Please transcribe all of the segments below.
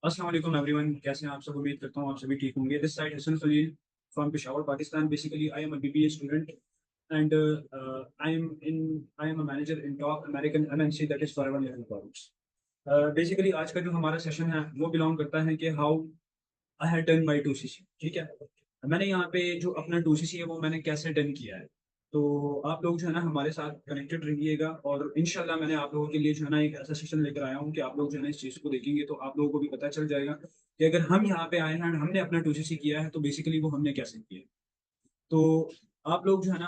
अस्सलाम वालेकुम एवरीवन, कैसे हैं आप सब? उम्मीद करता हूँ आप सभी ठीक होंगे। This side Hasan Khalil from Peshawar, Pakistan. Basically I am a BBA student and I am a manager in top American MNC that is Forever Living Products. Basically आज का जो हमारा सेशन है वो बिलोंग करता है कि how I have done my 2CC। ठीक है, मैंने यहाँ पे जो अपना 2CC है वो मैंने कैसे डन किया है। तो आप लोग जो है ना हमारे साथ कनेक्टेड रहिएगा और इंशाल्लाह मैंने आप लोगों के लिए जो है ना एक ऐसा सेशन लेकर आया हूँ कि आप लोग जो है ना इस चीज़ को देखेंगे तो आप लोगों को भी पता चल जाएगा कि अगर हम यहाँ पे आए हैं और हमने अपना 2CC किया है तो बेसिकली वो हमने कैसे किया है। तो आप लोग जो है ना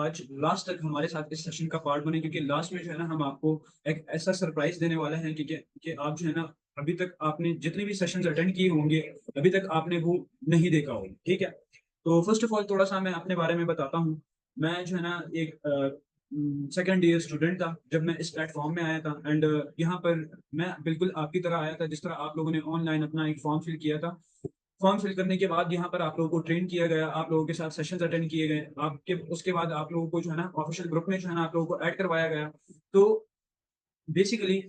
आज लास्ट तक हमारे साथ इस सेशन का पार्ट बने, क्योंकि लास्ट में जो है ना हम आपको एक ऐसा सरप्राइज देने वाले हैं कि आप जो है ना अभी तक आपने जितने भी सेशंस अटेंड किए होंगे अभी तक आपने वो नहीं देखा होगा। ठीक है, तो फर्स्ट ऑफ ऑल थोड़ा सा मैं अपने बारे में बताता हूँ। मैं जो है ना एक सेकेंड ईयर स्टूडेंट था जब मैं इस प्लेटफॉर्म में आया था एंड यहाँ पर मैं बिल्कुल आपकी तरह आया था जिस तरह आप लोगों ने ऑनलाइन अपना एक फॉर्म फिल किया था। फॉर्म फिल करने के बाद यहाँ पर आप लोगों को ट्रेन किया गया, आप लोगों के साथ सेशंस अटेंड किए गए, आपके उसके बाद आप लोगों को जो है ना ऑफिशियल ग्रुप में जो है ना आप लोगों को ऐड करवाया गया। तो बेसिकली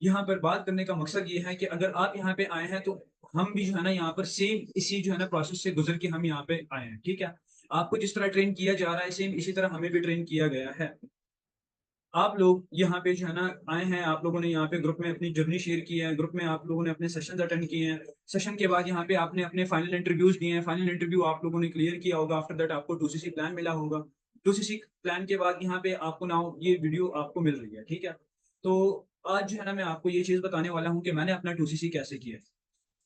यहाँ पर बात करने का मकसद ये है कि अगर आप यहाँ पे आए हैं तो हम भी जो है ना यहाँ पर सेम इसी जो है ना प्रोसेस से गुजर के हम यहाँ पे आए हैं। ठीक है, आपको जिस तरह ट्रेन किया जा रहा है सेम इसी तरह हमें भी ट्रेन किया गया है। आप लोग यहाँ पे जो है ना आए हैं, आप लोगों ने यहाँ पे ग्रुप में अपनी जर्नी शेयर की है, ग्रुप में आप लोगों ने अपने सेशंस अटेंड किए हैं। सेशन के बाद यहाँ पे आपने अपने फाइनल इंटरव्यूज दिए हैं, फाइनल इंटरव्यू आप लोगों ने क्लियर किया होगा। आफ्टर दैट आपको 2CC प्लान मिला होगा। 2CC प्लान के बाद यहाँ पे आपको नाउ ये वीडियो आपको मिल रही है। ठीक है, तो आज जो है ना मैं आपको ये चीज बताने वाला हूँ कि मैंने अपना 2CC कैसे किया है।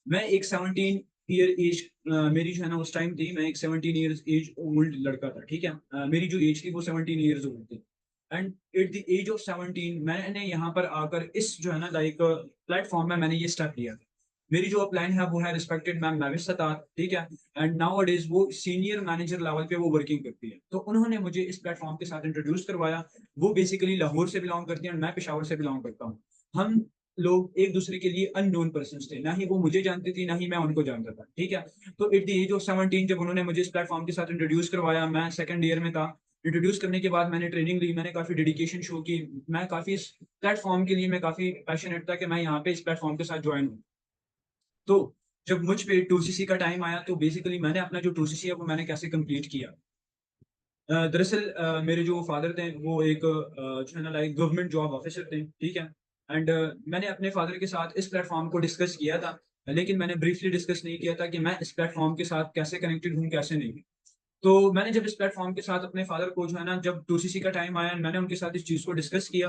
मैं एक 17 ईयर एज मेरी जो है ना उस टाइम थी, मैं एक 17 ईयर्स एज ओल्ड लड़का था। ठीक है, मेरी जो एज थी वो 17 ईयर्स ओल्ड थी and at the age of 17 मैंने यहाँ पर आकर इस जो है ना लाइक प्लेटफॉर्म में मैंने ये स्टेप लिया था। मेरी जो अपलाइन है वो है रिस्पेक्टेड मैम नाविस सतार। ठीक है, एंड नाउ अडेज वो सीनियर मैनेजर लेवल पे वो वर्किंग करती है। तो उन्होंने मुझे इस प्लेटफॉर्म के साथ इंट्रोड्यूस करवाया। वो बेसिकली लाहौर से बिलोंग करती है और मैं पेशावर से बिलोंग करता हूँ। हम लोग एक दूसरे के लिए अननोन पर्सन थे, ना ही वो मुझे जानती थी ना ही मैं उनको जानता था। ठीक है, तो एट द एज ऑफ 17 जब उन्होंने मुझे इस प्लेटफॉर्म के साथ इंट्रोड्यूस करवाया, मैं सेकंड ईयर में था। इंट्रोड्यूस करने के बाद मैंने ट्रेनिंग ली, मैंने काफी डेडिकेशन शो की। मैं काफी इस प्लेटफॉर्म के लिए मैं काफी पैशनेट था कि मैं यहाँ पे इस प्लेटफॉर्म के साथ ज्वाइन हूँ। तो जब मुझ पे 2CC का टाइम आया तो बेसिकली मैंने अपना जो 2CC है वो मैंने कैसे कंप्लीट किया। दरअसल मेरे जो फादर थे वो एक जो है ना लाइक गवर्नमेंट जॉब ऑफिसर थे। ठीक है, एंड मैंने अपने फादर के साथ इस प्लेटफॉर्म को डिस्कस किया था, लेकिन मैंने ब्रीफली डिस्कस नहीं किया था कि मैं इस प्लेटफॉर्म के साथ कैसे कनेक्टेड हूँ कैसे नहीं। तो मैंने जब इस प्लेटफॉर्म के साथ अपने फादर को जो है ना जब 2CC का टाइम आया मैंने उनके साथ इस चीज़ को डिस्कस किया।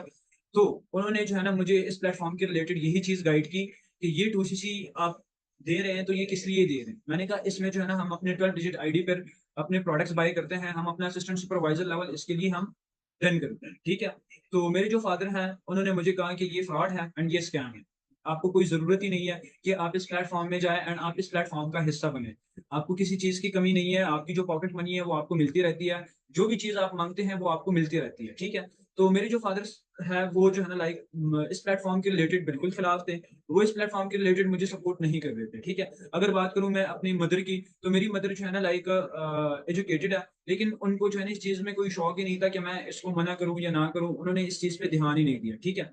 तो उन्होंने जो है ना मुझे इस प्लेटफॉर्म के रिलेटेड यही चीज़ गाइड की कि ये 2CC आप दे रहे हैं तो ये किस लिए दे रहे हैं। मैंने कहा इसमें जो है ना हम अपने 12 डिजिट आईडी पर अपने प्रोडक्ट्स बाय करते हैं, हम अपना असिस्टेंट सुपरवाइजर लेवल इसके लिए हम रन करते हैं। ठीक है, तो मेरे जो फादर हैं उन्होंने मुझे कहा कि ये फ्रॉड है एंड ये स्कैम है। आपको कोई जरूरत ही नहीं है कि आप इस प्लेटफॉर्म में जाएं एंड आप इस प्लेटफॉर्म का हिस्सा बने। आपको किसी चीज की कमी नहीं है, आपकी जो पॉकेट मनी है वो आपको मिलती रहती है, जो भी चीज आप मांगते हैं वो आपको मिलती रहती है। ठीक है, तो मेरे जो फादर है वो जो है ना लाइक इस प्लेटफॉर्म के रिलेटेड बिल्कुल खिलाफ थे। वो इस प्लेटफॉर्म के रिलेटेड मुझे सपोर्ट नहीं कर रहे थे। ठीक है, अगर बात करूं मैं अपनी मदर की तो मेरी मदर जो है ना लाइक एजुकेटेड है, लेकिन उनको जो है ना इस चीज में कोई शौक ही नहीं था कि मैं इसको मना करूं या ना करूं, उन्होंने इस चीज पे ध्यान ही नहीं दिया। ठीक है,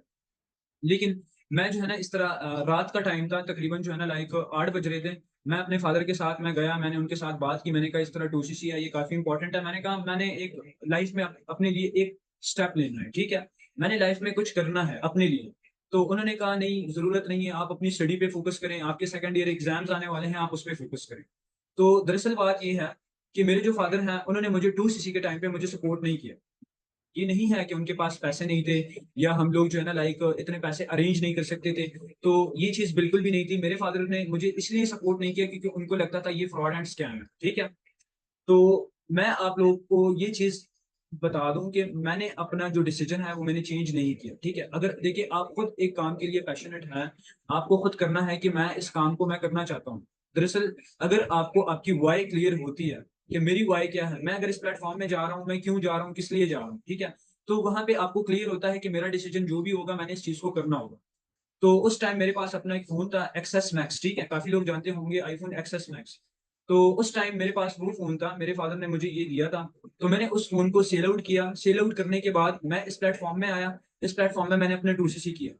लेकिन मैं जो है ना इस तरह रात का टाइम था, तकरीबन जो है ना लाइक 8 बज रहे थे। मैं अपने फादर के साथ मैं गया, मैंने उनके साथ बात की, मैंने कहा इस तरह 2CC है, ये काफी इंपॉर्टेंट है। मैंने कहा मैंने एक लाइफ में अपने लिए एक स्टेप लेना है। ठीक है, मैंने लाइफ में कुछ करना है अपने लिए। तो उन्होंने कहा नहीं जरूरत नहीं है, आप अपनी स्टडी पे फोकस करें, आपके सेकंड ईयर एग्जाम्स आने वाले हैं, आप उस पर फोकस करें। तो दरअसल बात ये है कि मेरे जो फादर हैं उन्होंने मुझे 2CC के टाइम पे मुझे सपोर्ट नहीं किया। ये नहीं है कि उनके पास पैसे नहीं थे या हम लोग जो है ना लाइक इतने पैसे अरेंज नहीं कर सकते थे। तो ये चीज़ बिल्कुल भी नहीं थी। मेरे फादर ने मुझे इसलिए सपोर्ट नहीं किया क्योंकि उनको लगता था ये फ्रॉड एंड स्कैम है। ठीक है, तो मैं आप लोगों को ये चीज़ बता दूं कि मैंने अपना जो डिसीजन है वो मैंने चेंज नहीं किया। ठीक है, अगर देखिए आप खुद एक काम के लिए पैशनेट हैं, आपको खुद करना है कि मैं इस काम को मैं करना चाहता हूँ। दरअसल अगर आपको आपकी वाई क्लियर होती है कि मेरी वाई क्या है, मैं अगर इस प्लेटफॉर्म में जा रहा हूँ, मैं क्यों जा रहा हूँ, किस लिए जा रहा हूँ। ठीक है, तो वहां पे आपको क्लियर होता है कि मेरा डिसीजन जो भी होगा मैंने इस चीज को करना होगा। तो उस टाइम मेरे पास अपना एक फ़ोन था एक्सेस मैक्स। ठीक है, काफ़ी लोग जानते होंगे आईफ़ोन एक्सेस मैक्स। तो उस टाइम मेरे पास वो फ़ोन था, मेरे फ़ादर ने मुझे ये दिया था। तो मैंने उस फ़ोन को सेल आउट किया, सेल आउट करने के बाद मैं इस प्लेटफ़ॉर्म में आया, इस प्लेटफ़ॉर्म में मैंने अपना 2CC किया।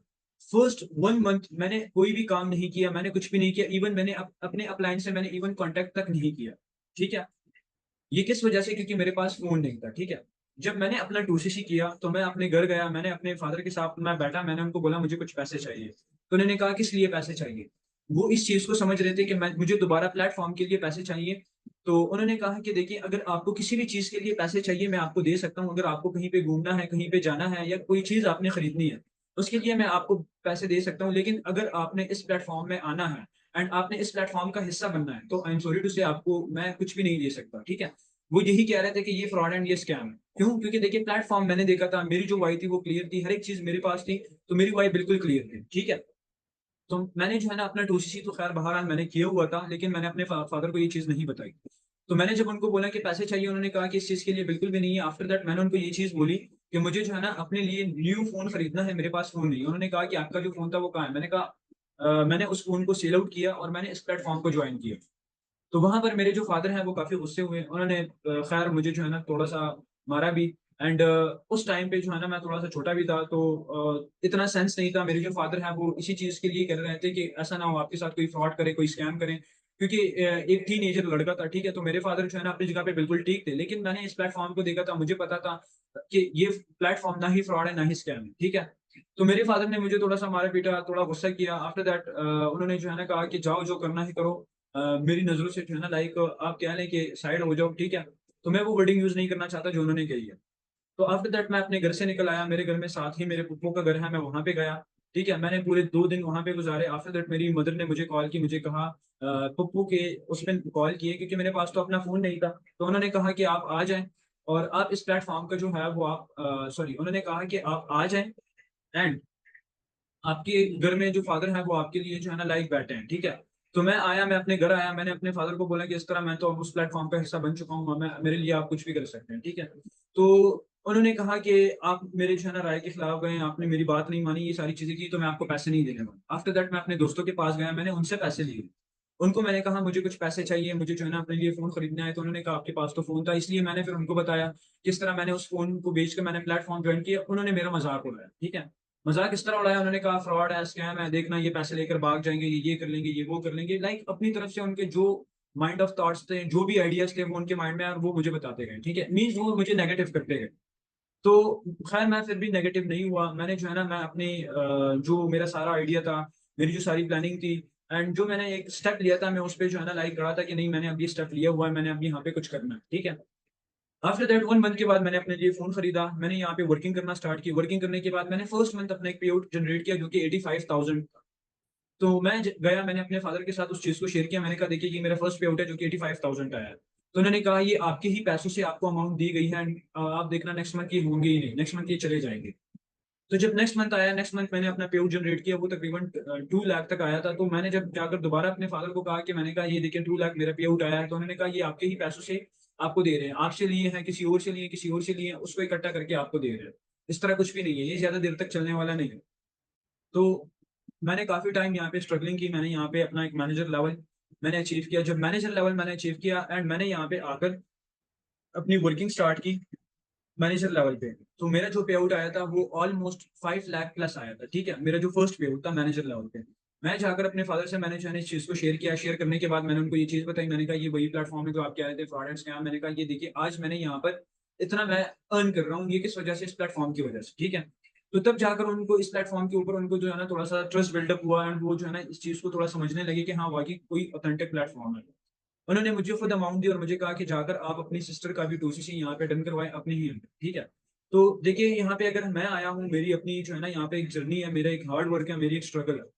फर्स्ट 1 मंथ मैंने कोई भी काम नहीं किया, मैंने कुछ भी नहीं किया, इवन मैंने अपने अपलायंस से मैंने इवन कॉन्टैक्ट तक नहीं किया, ठीक है? ये किस वजह से? क्योंकि मेरे पास फ़ोन नहीं था, ठीक है? जब मैंने अपना 2सीसी किया, तो मैं अपने घर गया, मैंने अपने फ़ादर के साथ मैं बैठा, मैंने उनको बोला मुझे कुछ पैसे चाहिए। तो उन्होंने कहा किस लिए पैसे चाहिए? वो इस चीज़ को समझ रहे थे कि मैं मुझे दोबारा प्लेटफ़ॉर्म के लिए पैसे चाहिए। तो उन्होंने कहा कि देखिए अगर आपको किसी भी चीज़ के लिए पैसे चाहिए मैं आपको दे सकता हूँ। अगर आपको कहीं पे घूमना है, कहीं पे जाना है या कोई चीज़ आपने खरीदनी है, उसके लिए मैं आपको पैसे दे सकता हूँ। लेकिन अगर आपने इस प्लेटफ़ॉर्म में आना है एंड आपने इस प्लेटफ़ॉर्म का हिस्सा बनना है, तो आई एम सॉरी टू से आपको मैं कुछ भी नहीं दे सकता, ठीक है? वो यही कह रहे थे कि ये फ्रॉड एंड ये स्कैम है। क्यों? क्योंकि देखिए प्लेटफ़ॉर्म मैंने देखा था, मेरी जो वाई थी वो क्लियर थी, हर एक चीज़ मेरे पास थी, तो मेरी वाई बिल्कुल क्लियर थी, ठीक है? तो मैंने जो है ना अपना 2सीसी तो ख़ैर बहरहाल मैंने किया हुआ था, लेकिन मैंने अपने फ़ादर को ये चीज़ नहीं बताई। तो मैंने जब उनको बोला कि पैसे चाहिए, उन्होंने कहा कि इस चीज़ के लिए बिल्कुल भी नहीं है। आफ्टर दैट मैंने उनको ये चीज़ बोली कि मुझे जो है ना अपने लिए न्यू फ़ोन खरीदना है, मेरे पास फ़ोन नहीं है। उन्होंने कहा कि आपका जो फ़ोन था वो कहाँ है? मैंने कहा मैंने उस फ़ोन को सेल आउट किया और मैंने इस प्लेटफ़ॉर्म को जॉइन किया। तो वहाँ पर मेरे जो फ़ादर हैं वो काफ़ी गुस्से हुए। उन्होंने ख़ैर मुझे जो है ना थोड़ा-सा मारा भी एंड उस टाइम पे जो है ना मैं थोड़ा-सा छोटा भी था, तो इतना सेंस नहीं था। मेरे जो फ़ादर हैं वो इसी चीज़ के लिए कर रहे थे कि ऐसा ना हो आपके साथ कोई फ्रॉड करे, कोई स्कैम करे। क्योंकि एक टीनेजर लड़का था, ठीक है? तो मेरे फ़ादर जो है ना अपनी जगह पे बिल्कुल ठीक थे। लेकिन मैंने इस प्लेटफ़ॉर्म को देखा था, मुझे पता था कि ये प्लेटफ़ॉर्म ना ही फ्रॉड है, ना ही स्कैम है, ठीक है? तो मेरे फ़ादर ने मुझे थोड़ा-सा मारा-पीटा, थोड़ा गुस्सा किया। आफ्टर दैट उन्होंने जो है ना कहा कि जाओ जो करना है करो। मेरी नज़रों से जो है ना लाइक आप कह लें कि साइड हो जाओ, ठीक है? तो मैं वो वर्डिंग यूज़ नहीं करना चाहता जो उन्होंने कही है। तो आफ्टर दैट मैं अपने घर से निकल आया, मेरे घर में साथ ही मेरे फूफो का घर है, मैं वहाँ पे गया, ठीक है? मैंने पूरे 2 दिन वहाँ पे गुज़ारे। आफ्टर दैट मेरी मदर ने मुझे कॉल की, मुझे कहा पप्पू के उसमें कॉल किए क्योंकि मेरे पास तो अपना फ़ोन नहीं था। तो उन्होंने कहा कि आप आ जाएँ और आप इस प्लेटफ़ॉर्म का जो है वो आप सॉरी उन्होंने कहा कि आप आ जाएँ एंड आपके घर में जो फ़ादर हैं वो आपके लिए जो है ना लाइव बैठे हैं, ठीक है? तो मैं आया, मैं अपने घर आया, मैंने अपने फ़ादर को बोला कि इस तरह मैं तो अब उस प्लेटफ़ॉर्म का हिस्सा बन चुका हूँ, अब मैं मेरे लिए आप कुछ भी कर सकते हैं, ठीक है? तो उन्होंने कहा कि आप मेरे जो है ना राय के खिलाफ गए, आपने मेरी बात नहीं मानी, ये सारी चीज़ें की, तो मैं आपको पैसे नहीं देने वाला। आफ्टर दैट मैं अपने दोस्तों के पास गया, मैंने उनसे पैसे लिए। उनको मैंने कहा मुझे कुछ पैसे चाहिए, मुझे जो है ना अपने लिए फ़ोन खरीदना है, तो उन्होंने कहा आपके पास तो फ़ोन था, इसलिए मैंने फिर उनको बताया, किस तरह मैंने उस फ़ोन को बेच के मैंने प्लेटफ़ॉर्म जॉइन किया, उन्होंने मेरा मज़ाक उड़ाया, ठीक है? मज़ाक इस तरह उड़ाया, उन्होंने कहा फ्रॉड है, स्कैम है, देखना ये पैसे लेकर भाग जाएँगे, ये कर लेंगे, ये वो कर लेंगे। लाइक अपनी तरफ से उनके जो माइंड ऑफ थॉट्स थे, जो भी आइडियाज़ थे वो उनके माइंड में आए और वो मुझे बताते गए, ठीक है? मीन्स वो मुझे नेगेटिव करते गए। तो ख़ैर मैं फिर भी नेगेटिव नहीं हुआ। मैंने जो है ना मैं अपनी जो मेरा सारा आइडिया था, मेरी जो सारी प्लानिंग थी एंड जो मैंने एक स्टेप लिया था मैं उस पे जो है ना लाइक रहा था कि नहीं मैंने अब ये स्टेप लिया हुआ है, मैंने अब यहाँ पे कुछ करना है, ठीक है? आफ्टर दैट 1 मंथ के बाद मैंने अपने लिए फ़ोन खरीदा, मैंने यहाँ पे वर्किंग करना स्टार्ट की। वर्किंग करने के बाद मैंने फर्स्ट मंथ अपना एक पे-आउट जनरेट किया जो कि 85,000 था। तो मैं ज गया मैंने अपने फ़ादर के साथ उस चीज़ को शेयर किया, मैंने कहा देखिए ये मेरा फर्स्ट पे-आउट है जो कि 85,000 आया है। तो उन्होंने कहा ये आपके ही पैसों से आपको अमाउंट दी गई है एंड आप देखना नेक्स्ट मंथ ये होंगे ही नहीं, नेक्स्ट मंथ ये चले जाएँगे। तो जब नेक्स्ट मंथ आया, नेक्स्ट मंथ मैंने अपना पे आउट जनरेट किया, वो तकरीबन 2 लाख तक आया था। तो मैंने जब जाकर दोबारा अपने फादर को कहा कि मैंने कहा, "ये देखिए 2 लाख मेरा पे आउट आया है।" तो उन्होंने कहा, "ये आपके ही पैसों से आपको दे रहे हैं। आपसे लिए हैं, किसी और से लिए, किसी और से लिए हैं, उसको इकट्ठा करके आपको दे रहे हैं। इस तरह कुछ भी नहीं है, ये ज़्यादा देर तक चलने वाला नहीं है।" तो मैंने काफ़ी टाइम यहाँ पे स्ट्रगलिंग की, मैंने यहाँ पे अपना एक मैनेजर लेवल मैंने अचीव किया। जब मैनेजर लेवल मैंने अचीव किया एंड मैंने यहाँ पे आकर अपनी वर्किंग स्टार्ट की मैनेजर लेवल पे। तो मेरा जो पे आउट आया था वो ऑलमोस्ट 5 लाख प्लस आया था, ठीक है? मेरा जो फर्स्ट पे आउट था मैनेजर लेवल पे। मैं जाकर अपने फादर से मैंने जो है ना इस चीज़ को शेयर किया, शेयर करने के बाद मैंने उनको ये चीज़ बताई, मैंने कहा ये वही प्लेटफ़ॉर्म है जो आप कह रहे थे फ्रॉड एंड स्कैम। मैंने कहा ये देखिए आज मैंने यहाँ पर इतना मैं अर्न कर रहा हूँ, ये किस वजह से? इस प्लेटफ़ॉर्म की वजह से, ठीक है? तो तब जाकर उनको इस प्लेटफ़ॉर्म के ऊपर उनको जो है ना थोड़ा-सा ट्रस्ट बिल्डअप हुआ एंड वो जो है ना इस चीज़ को थोड़ा समझने लगे कि हाँ, वाक़ई कोई ऑथेंटिक प्लेटफ़ॉर्म है। उन्होंने मुझे खुद अमाउंट दी और मुझे कहा कि जाकर आप अपनी सिस्टर का भी 2सीसी यहाँ पे डन करवाएँ अपने ही अंडर, ठीक है? तो देखिए यहाँ पे अगर मैं आया हूँ, मेरी अपनी जो है ना यहाँ पे एक जर्नी है, मेरा एक हार्ड वर्क है, मेरी एक स्ट्रगल है।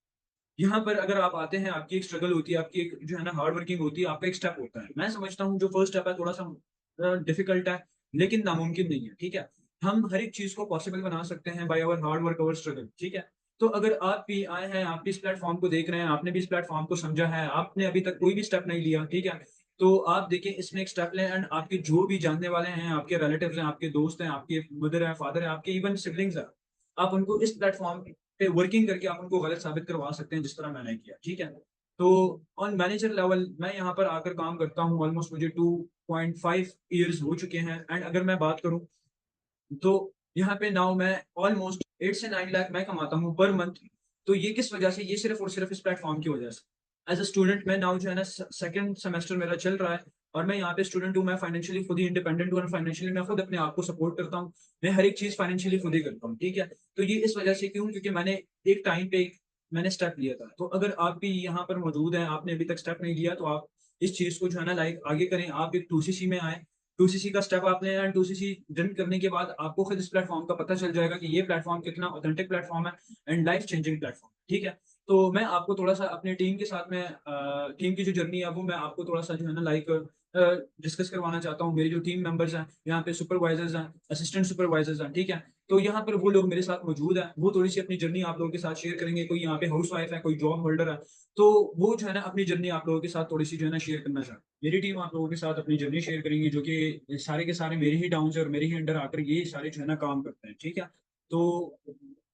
यहाँ पर अगर आप आते हैं, आपकी एक स्ट्रगल होती है, आपकी एक जो है ना हार्ड वर्किंग होती है, आपका एक स्टेप होता है। मैं समझता हूँ जो फर्स्ट स्टेप है थोड़ा-सा डिफिकल्ट है, लेकिन नामुमकिन नहीं है, ठीक है? हम हर एक चीज़ को पॉसिबल बना सकते हैं by our hard work, our struggle, ठीक है? तो अगर आप भी आए हैं, आप भी इस प्लेटफ़ॉर्म को देख रहे हैं, आपने भी इस प्लेटफ़ॉर्म को समझा है, आपने अभी तक कोई भी स्टेप नहीं लिया, ठीक है? तो आप देखिए इसमें एक स्टेप लें एंड आपके जो भी जानने वाले हैं, आपके रिलेटिव्स हैं, आपके दोस्त हैं, आपके मदर हैं, फादर हैं, आपके इवन सिबलिंग्स हैं, आप उनको इस प्लेटफ़ॉर्म पे वर्किंग करके आप उनको गलत साबित करवा सकते हैं जिस तरह मैंने किया, ठीक है? तो ऑन मैनेजर लेवल मैं यहाँ पर आकर काम करता हूँ, ऑलमोस्ट मुझे 2.5 ईयर्स हो चुके हैं एंड अगर मैं बात करूँ तो यहाँ पे नाउ मैं ऑलमोस्ट 8 से 9 लाख मैं कमाता हूँ पर मंथ तो ये किस वजह से? ये सिर्फ और सिर्फ इस प्लेटफॉर्म की वजह से। एज अ स्टूडेंट मैं नाउ जो है ना सेकंड सेमेस्टर मेरा चल रहा है और मैं यहाँ पे स्टूडेंट हूँ। मैं फाइनेंशियली खुद ही इंडिपेंडेंट हूँ और फाइनेंशियली मैं खुद अपने आप को सपोर्ट करता हूँ। मैं हर एक चीज फाइनेंशियली खुद ही करता हूँ, ठीक है। तो ये इस वजह से क्यों? क्योंकि मैंने एक टाइम पे मैंने स्टेप लिया था। तो अगर आप भी यहाँ पर मौजूद हैं, आपने अभी तक स्टेप नहीं लिया, तो आप इस चीज को जो है ना लाइक आगे करें। आप एक 2सीसी में आए, 2सीसी का स्टेप आपने एंड 2सीसी डन करने के बाद आपको खुद इस प्लेटफॉर्म का पता चल जाएगा कि ये प्लेटफॉर्म कितना ऑथेंटिक प्लेटफॉर्म है एंड लाइफ चेंजिंग प्लेटफॉर्म, ठीक है। तो मैं आपको थोड़ा सा अपनी टीम के साथ में टीम की जो जर्नी है वो मैं आपको थोड़ा सा जो है ना लाइक डिस्कस करवाना चाहता हूँ। मेरे जो टीम मेंबर्स हैं यहाँ पे, सुपरवाइजर्स हैं, असिस्टेंट सुपरवाइजर्स हैं, ठीक है। तो यहाँ पर वो लोग मेरे साथ मौजूद हैं। वो थोड़ी सी अपनी जर्नी आप लोगों के साथ शेयर करेंगे। कोई यहाँ पे हाउस वाइफ है, कोई जॉब होल्डर है, तो वो जो है ना अपनी जर्नी आप लोगों के साथ थोड़ी सी जो है ना शेयर करना चाहते हैं। मेरी टीम आप लोगों के साथ अपनी जर्नी शेयर करेंगी, जो कि सारे के सारे मेरे ही डाउन से और मेरे ही अंडर आकर ये सारे जो है ना काम करते हैं, ठीक है। तो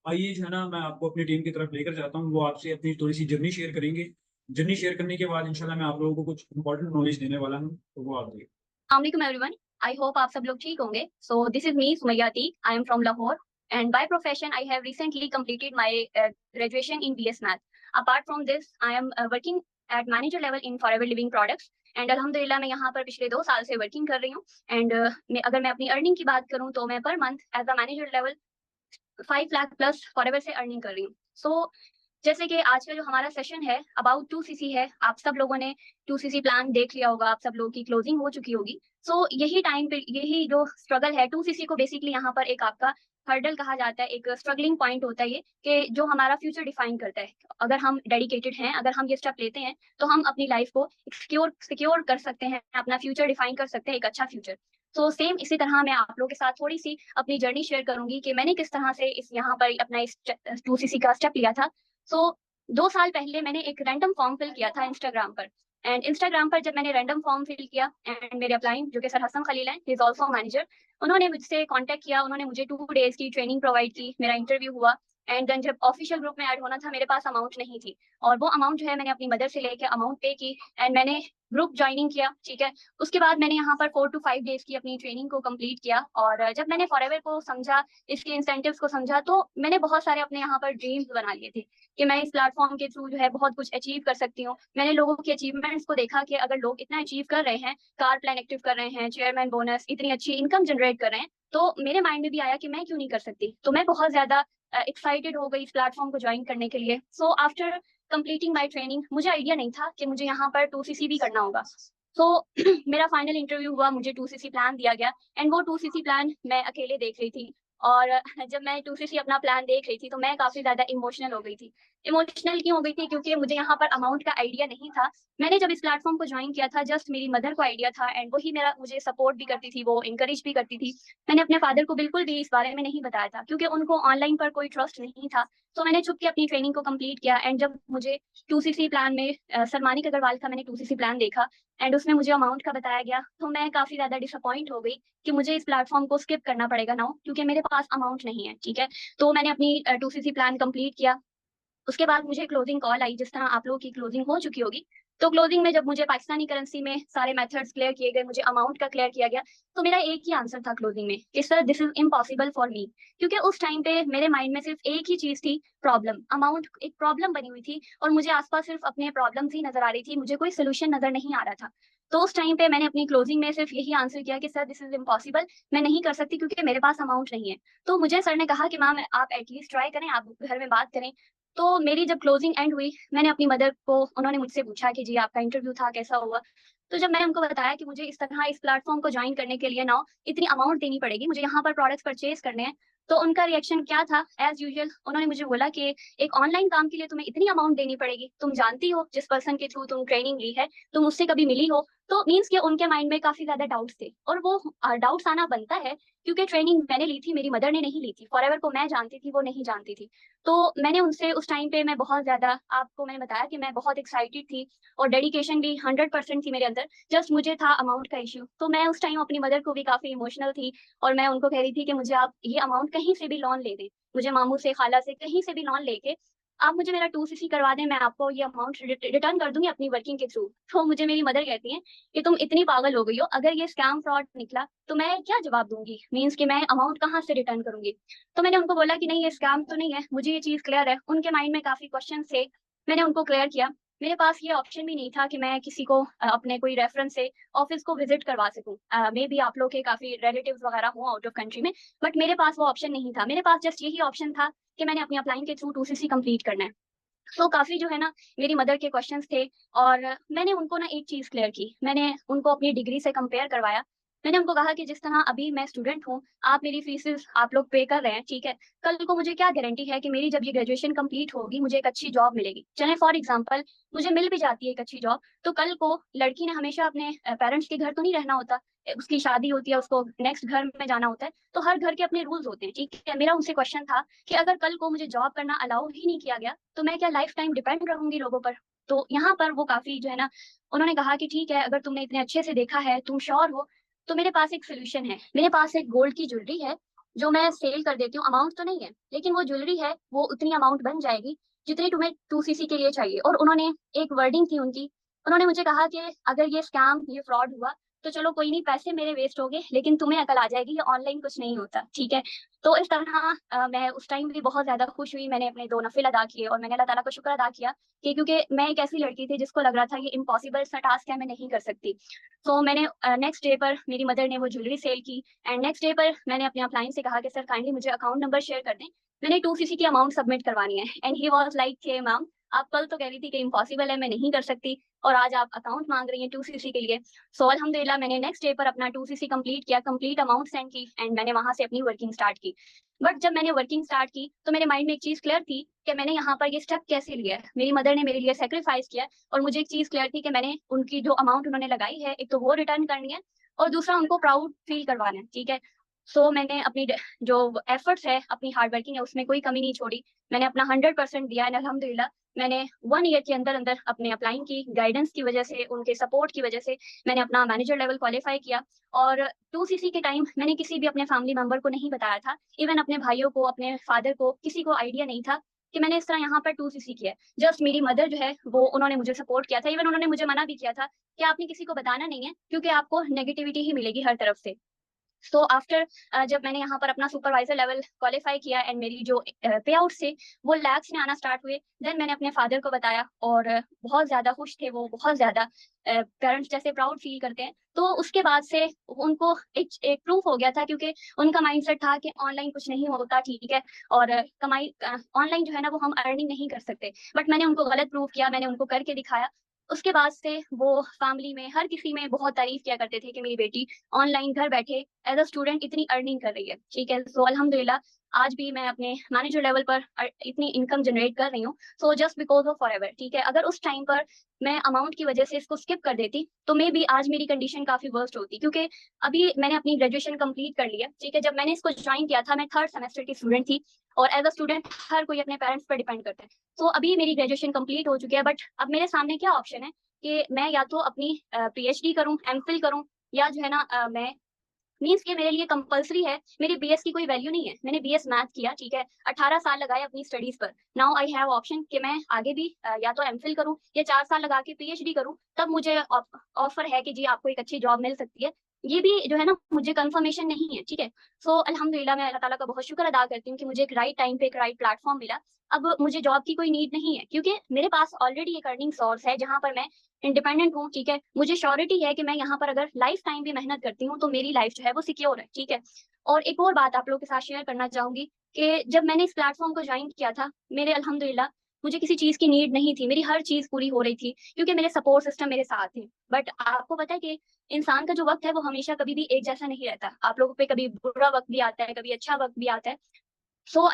आइए जो है ना मैं आपको अपनी टीम की तरफ लेकर जाता हूँ। वो आपसे अपनी थोड़ी सी जर्नी शेयर करेंगे। जर्नी शेयर करने के बाद इंशाल्लाह मैं आप लोगों को कुछ इंपॉर्टेंट नॉलेज देने वाला हूँ, तो वो आप देखिए। Assalamualaikum everyone. I hope आप सब लोग ठीक होंगे. So this is me Sumayya Ateek. I am from Lahore and by profession I have recently completed my graduation in BS Math. Apart from this, I am working at manager level in Forever Living Products and अल्हम्दुलिल्लाह मैं यहाँ पर पिछले 2 साल से working कर रही हूँ एंड अगर मैं अपनी अर्निंग की बात करूँ तो मैं पर month as a manager level 5 lakh plus Forever से अर्निंग कर रही हूँ. सो जैसे कि आज का जो हमारा सेशन है अबाउट 2सीसी है. आप सब लोगों ने 2सीसी प्लान देख लिया होगा, आप सब लोगों की क्लोजिंग हो चुकी होगी. सो यही टाइम पे यही जो स्ट्रगल है 2सीसी को बेसिकली यहाँ पर एक आपका हर्डल कहा जाता है, एक स्ट्रगलिंग पॉइंट होता है ये कि जो हमारा फ्यूचर डिफाइन करता है. अगर हम डेडिकेटेड हैं, अगर हम ये स्टेप लेते हैं तो हम अपनी लाइफ को सिक्योर कर सकते हैं, अपना फ्यूचर डिफाइन कर सकते हैं, एक अच्छा फ्यूचर. तो सेम इसी तरह मैं आप लोगों के साथ थोड़ी सी अपनी जर्नी शेयर करूंगी कि मैंने किस तरह से इस यहाँ पर अपना इस 2सीसी का स्टेप लिया था. सो 2 साल पहले मैंने एक रैंडम फॉर्म फिल किया था इंस्टाग्राम पर एंड इंस्टाग्राम पर जब मैंने रैंडम फॉर्म फिल किया एंड मेरे अपलाइन जो कि सर हसन खलील हैं, ही इज आल्सो मैनेजर, उन्होंने मुझसे कांटेक्ट किया. उन्होंने मुझे 2 डेज की ट्रेनिंग प्रोवाइड की, मेरा इंटरव्यू हुआ एंड देन जब ऑफिशियल ग्रुप में ऐड होना था मेरे पास अमाउंट नहीं थी और वो अमाउंट जो है मैंने अपनी मदर से लेके अमाउंट पे की एंड मैंने ग्रुप ज्वाइनिंग किया, ठीक है. उसके बाद मैंने यहाँ पर 4 to 5 डेज की अपनी ट्रेनिंग को कंप्लीट किया और जब मैंने फॉरएवर को समझा, इसके इंसेंटिव्स को समझा, तो मैंने बहुत सारे अपने यहाँ पर ड्रीम्स बना लिए थे कि मैं इस प्लेटफॉर्म के थ्रू जो है बहुत कुछ अचीव कर सकती हूँ. मैंने लोगों के अचीवमेंट्स को देखा कि अगर लोग इतना अचीव कर रहे हैं, कार प्लान एक्टिव कर रहे हैं, चेयरमैन बोनस, इतनी अच्छी इनकम जनरेट कर रहे हैं, तो मेरे माइंड में भी आया कि मैं क्यों नहीं कर सकती. तो मैं बहुत ज्यादा एक्साइटेड हो गई इस प्लेटफॉर्म को ज्वाइन करने के लिए. So after completing my training मुझे आइडिया नहीं था कि मुझे यहाँ पर 2सीसी भी करना होगा. सो मेरा फाइनल इंटरव्यू हुआ, मुझे 2सीसी प्लान दिया गया एंड वो 2सीसी प्लान मैं अकेले देख रही थी और जब मैं 2सीसी अपना प्लान देख रही थी तो मैं काफी ज्यादा इमोशनल हो गई थी. इमोशनल क्यों हो गई थी? क्योंकि मुझे यहाँ पर अमाउंट का आइडिया नहीं था. मैंने जब इस प्लेटफॉर्म को ज्वाइन किया था जस्ट मेरी मदर को आइडिया था एंड वही मेरा मुझे सपोर्ट भी करती थी, वो इंकरेज भी करती थी. मैंने अपने फादर को बिल्कुल भी इस बारे में नहीं बताया था क्योंकि उनको ऑनलाइन पर कोई ट्रस्ट नहीं था. तो मैंने छुप के अपनी ट्रेनिंग को कंप्लीट किया एंड जब मुझे 2सीसी प्लान में सलमानिक अग्रवाल का मैंने 2सीसी प्लान देखा एंड उसमें मुझे अमाउंट का बताया गया तो मैं काफी ज्यादा डिसअपॉइंट हो गई कि मुझे इस प्लेटफॉर्म को स्किप करना पड़ेगा नाउ क्योंकि मेरे पास अमाउंट नहीं है, ठीक है. तो मैंने अपनी 2सीसी प्लान कंप्लीट किया. उसके बाद मुझे क्लोजिंग कॉल आई जिस तरह आप लोगों की क्लोजिंग हो चुकी होगी. तो क्लोजिंग में जब मुझे पाकिस्तानी करेंसी में सारे मेथड्स क्लियर किए गए, मुझे अमाउंट का क्लियर किया गया, तो मेरा एक ही आंसर था क्लोजिंग में कि sir this is impossible for me. क्योंकि उस टाइम पे मेरे माइंड में सिर्फ एक ही चीज थी, प्रॉब्लम. अमाउंट एक प्रॉब्लम बनी हुई थी और मुझे आसपास सिर्फ अपने प्रॉब्लम्स ही नजर आ रही थी, मुझे कोई सोल्यूशन नजर नहीं आ रहा था. तो उस टाइम पे मैंने अपनी क्लोजिंग में सिर्फ यही आंसर किया कि सर दिस इज इम्पॉसिबल, मैं नहीं कर सकती क्योंकि मेरे पास अमाउंट नहीं है. तो मुझे सर ने कहा कि मैम आप एटलीस्ट ट्राई करें, आप घर में बात करें. तो मेरी जब क्लोजिंग एंड हुई मैंने अपनी मदर को, उन्होंने मुझसे पूछा कि जी आपका इंटरव्यू था कैसा हुआ. तो जब मैंने उनको बताया कि मुझे इस तरह इस प्लेटफॉर्म को ज्वाइन करने के लिए ना इतनी अमाउंट देनी पड़ेगी, मुझे यहाँ पर प्रोडक्ट्स परचेज करने हैं, तो उनका रिएक्शन क्या था? एज यूजुअल उन्होंने मुझे बोला कि एक ऑनलाइन काम के लिए तुम्हें इतनी अमाउंट देनी पड़ेगी, तुम जानती हो जिस पर्सन के थ्रू तुम ट्रेनिंग ली है, तुम उससे कभी मिली हो. तो मीन्स कि उनके माइंड में काफी ज्यादा डाउट्स थे और वो डाउट्स आना बनता है क्योंकि ट्रेनिंग मैंने ली थी, मेरी मदर ने नहीं ली थी. फॉरएवर को मैं जानती थी, वो नहीं जानती थी. तो मैंने उनसे उस टाइम पे मैं बहुत ज्यादा, आपको मैंने बताया कि मैं बहुत एक्साइटेड थी और डेडिकेशन भी 100% थी मेरे अंदर, जस्ट मुझे था अमाउंट का इश्यू. तो मैं उस टाइम अपनी मदर को भी काफी इमोशनल थी और मैं उनको कह रही थी कि मुझे आप ये अमाउंट कहीं से भी लोन ले दें, मुझे मामू से, खाला से, कहीं से भी लोन लेके आप मुझे मेरा 2cc करवा दें, मैं आपको ये अमाउंट रिटर्न कर दूंगी अपनी वर्किंग के थ्रू। तो मुझे मेरी मदर कहती हैं कि तुम इतनी पागल हो गई हो, अगर ये स्कैम फ्रॉड निकला तो मैं क्या जवाब दूंगी, मीन्स कि मैं अमाउंट कहाँ से रिटर्न करूंगी। तो मैंने उनको बोला कि नहीं, ये स्कैम तो नहीं है, मुझे ये चीज क्लियर है। उनके माइंड में काफी क्वेश्चन थे, मैंने उनको क्लियर किया। मेरे पास ये ऑप्शन भी नहीं था कि मैं किसी को अपने कोई रेफरेंस से ऑफिस को विजिट करवा सकूं। मे बी आप लोग के काफी रिलेटिव्स वगैरह हो आउट ऑफ कंट्री में, बट मेरे पास वो ऑप्शन नहीं था। मेरे पास जस्ट यही ऑप्शन था कि मैंने अपनी अप्लाइंग के थ्रू 2cc कंप्लीट करना है। तो काफी जो है ना मेरी मदर के क्वेश्चंस थे, और मैंने उनको ना एक चीज क्लियर की, मैंने उनको अपनी डिग्री से कंपेयर करवाया। मैंने उनको कहा कि जिस तरह अभी मैं स्टूडेंट हूँ, आप मेरी फीसेस आप लोग पे कर रहे हैं, ठीक है, कल को मुझे क्या गारंटी है कि मेरी जब ये ग्रेजुएशन कंप्लीट होगी मुझे एक अच्छी जॉब मिलेगी। चले फॉर एग्जांपल मुझे मिल भी जाती है एक अच्छी जॉब, तो कल को लड़की ने हमेशा अपने पेरेंट्स के घर तो नहीं रहना होता, उसकी शादी होती है, उसको नेक्स्ट घर में जाना होता है, तो हर घर के अपने रूल्स होते हैं, ठीक है। मेरा उनसे क्वेश्चन था कि अगर कल को मुझे जॉब करना अलाउ ही नहीं किया गया तो मैं क्या लाइफ टाइम डिपेंड रहूंगी लोगों पर। तो यहाँ पर वो काफी जो है ना, उन्होंने कहा कि ठीक है, अगर तुमने इतने अच्छे से देखा है, तुम श्योर हो, तो मेरे पास एक सोल्यूशन है। मेरे पास एक गोल्ड की ज्वेलरी है जो मैं सेल कर देती हूँ, अमाउंट तो नहीं है लेकिन वो ज्वेलरी है, वो उतनी अमाउंट बन जाएगी जितनी तुम्हें 2cc के लिए चाहिए। और उन्होंने एक वर्डिंग थी उनकी, उन्होंने मुझे कहा कि अगर ये स्कैम, ये फ्रॉड हुआ तो चलो कोई नहीं, पैसे मेरे वेस्ट हो गए लेकिन तुम्हें अकल आ जाएगी, ये ऑनलाइन कुछ नहीं होता, ठीक है। तो इस तरह मैं उस टाइम भी बहुत ज्यादा खुश हुई, मैंने अपने 2 नफिल अदा किए और मैंने अल्लाह ताला का शुक्र अदा किया कि क्योंकि मैं एक ऐसी लड़की थी जिसको लग रहा था ये इम्पॉसिबल सा टास्क है, मैं नहीं कर सकती। तो मैंने नेक्स्ट डे पर मेरी मदर ने वो ज्वेलरी सेल की, एंड नेक्स्ट डे पर मैंने अपने अपलाइन से कहा कि सर काइंडली मुझे अकाउंट नंबर शेयर कर दें, मैंने 2cc की अमाउंट सबमिट करवानी है। एंड ही वॉज लाइक के मैम, आप कल तो कह रही थी कि इम्पॉसिबल है, मैं नहीं कर सकती, और आज आप अकाउंट मांग रही हैं 2cc के लिए। सो अल्हम्दुलिल्लाह मैंने नेक्स्ट डे पर अपना 2cc कंप्लीट किया, कंप्लीट अमाउंट सेंड की, एंड मैंने वहां से अपनी वर्किंग स्टार्ट की। बट जब मैंने वर्किंग स्टार्ट की तो मेरे माइंड में एक चीज क्लियर थी कि मैंने यहाँ पर ये स्टेप कैसे लिया है, मेरी मदर ने मेरे लिए सेक्रीफाइस किया है, और मुझे एक चीज क्लियर थी कि मैंने उनकी जो अमाउंट उन्होंने लगाई है, एक तो वो रिटर्न करनी है और दूसरा उनको प्राउड फील करवाना है, ठीक है। सो मैंने अपनी जो एफर्ट्स है, अपनी हार्ड वर्किंग है, उसमें कोई कमी नहीं छोड़ी, मैंने अपना 100% दिया है। अल्हम्दुलिल्लाह मैंने 1 ईयर के अंदर अंदर अपने अप्लाइंग की गाइडेंस की वजह से, उनके सपोर्ट की वजह से मैंने अपना मैनेजर लेवल क्वालिफाई किया। और 2cc के टाइम मैंने किसी भी अपने फैमिली मेंबर को नहीं बताया था, इवन अपने भाइयों को, अपने फादर को, किसी को आइडिया नहीं था कि मैंने इस तरह यहाँ पर 2cc किया है। जस्ट मेरी मदर जो है वो उन्होंने मुझे सपोर्ट किया था, इवन उन्होंने मुझे मना भी किया था कि आपने किसी को बताना नहीं है क्योंकि आपको नेगेटिविटी ही मिलेगी हर तरफ से। सो आफ्टर जब मैंने यहाँ पर अपना सुपरवाइजर लेवल क्वालिफाई किया एंड मेरी जो पे आउट थे वो लैक्स में आना स्टार्ट हुए, देन मैंने अपने फादर को बताया, और बहुत ज्यादा खुश थे वो, बहुत ज्यादा पेरेंट्स जैसे प्राउड फील करते हैं। तो उसके बाद से उनको एक प्रूफ हो गया था, क्योंकि उनका माइंडसेट था कि ऑनलाइन कुछ नहीं होता, ठीक है, और कमाई ऑनलाइन जो है ना वो हम अर्निंग नहीं कर सकते। बट मैंने उनको गलत प्रूफ किया, मैंने उनको करके दिखाया। उसके बाद से वो फैमिली में हर किसी में बहुत तारीफ किया करते थे कि मेरी बेटी ऑनलाइन घर बैठे एज अ स्टूडेंट इतनी अर्निंग कर रही है, ठीक है। सो अल्हम्दुलिल्लाह आज भी मैं अपने मैनेजर लेवल पर इतनी इनकम जनरेट कर रही हूँ, so just because of forever, ठीक है। अगर उस टाइम पर मैं अमाउंट की वजह से इसको स्किप कर देती तो मे बी आज मेरी कंडीशन काफी वर्स्ट होती, क्योंकि अभी मैंने अपनी ग्रेजुएशन कंप्लीट कर लिया, ठीक है। जब मैंने इसको ज्वाइन किया था मैं 3rd सेमेस्टर की स्टूडेंट थी, और एज अ स्टूडेंट हर कोई अपने पेरेंट्स पर डिपेंड करता है। तो अभी मेरी ग्रेजुएशन कंप्लीट हो चुकी है, बट अब मेरे सामने क्या ऑप्शन है कि मैं या तो अपनी पीएचडी करूं, एमफिल करूं, या जो है ना मैं, मीन्स कि मेरे लिए कंपलसरी है, मेरी बीएस की कोई वैल्यू नहीं है, मैंने बीएस मैथ किया, ठीक है, 18 साल लगाए अपनी स्टडीज पर। नाउ आई हैव ऑप्शन कि मैं आगे भी या तो एमफिल करूं या 4 साल लगा के पीएचडी करूं, तब मुझे ऑफर है कि जी आपको एक अच्छी जॉब मिल सकती है। ये भी जो है ना मुझे कंफर्मेशन नहीं है, ठीक है। सो अल्हम्दुलिल्लाह मैं अल्लाह ताला का बहुत शुक्र अदा करती हूँ कि मुझे एक राइट टाइम पे एक राइट प्लेटफॉर्म मिला। अब मुझे जॉब की कोई नीड नहीं है, क्योंकि मेरे पास ऑलरेडी एक अर्निंग सोर्स है जहां पर मैं इंडिपेंडेंट हूँ, ठीक है। मुझे श्योरिटी है कि मैं यहाँ पर अगर लाइफ टाइम भी मेहनत करती हूँ तो मेरी लाइफ जो है वो सिक्योर है, ठीक है। और एक और बात आप लोगों के साथ शेयर करना चाहूंगी कि जब मैंने इस प्लेटफॉर्म को ज्वाइन किया था, मेरे अल्हम्दुलिल्लाह मुझे किसी चीज की नीड नहीं थी, मेरी हर चीज पूरी हो रही थी क्योंकि मेरे सपोर्ट सिस्टम मेरे साथ थे। बट आपको पता है कि इंसान का जो वक्त है वो हमेशा कभी भी एक जैसा नहीं रहता, आप लोगों पे कभी बुरा वक्त भी आता है, कभी अच्छा वक्त भी आता है। सो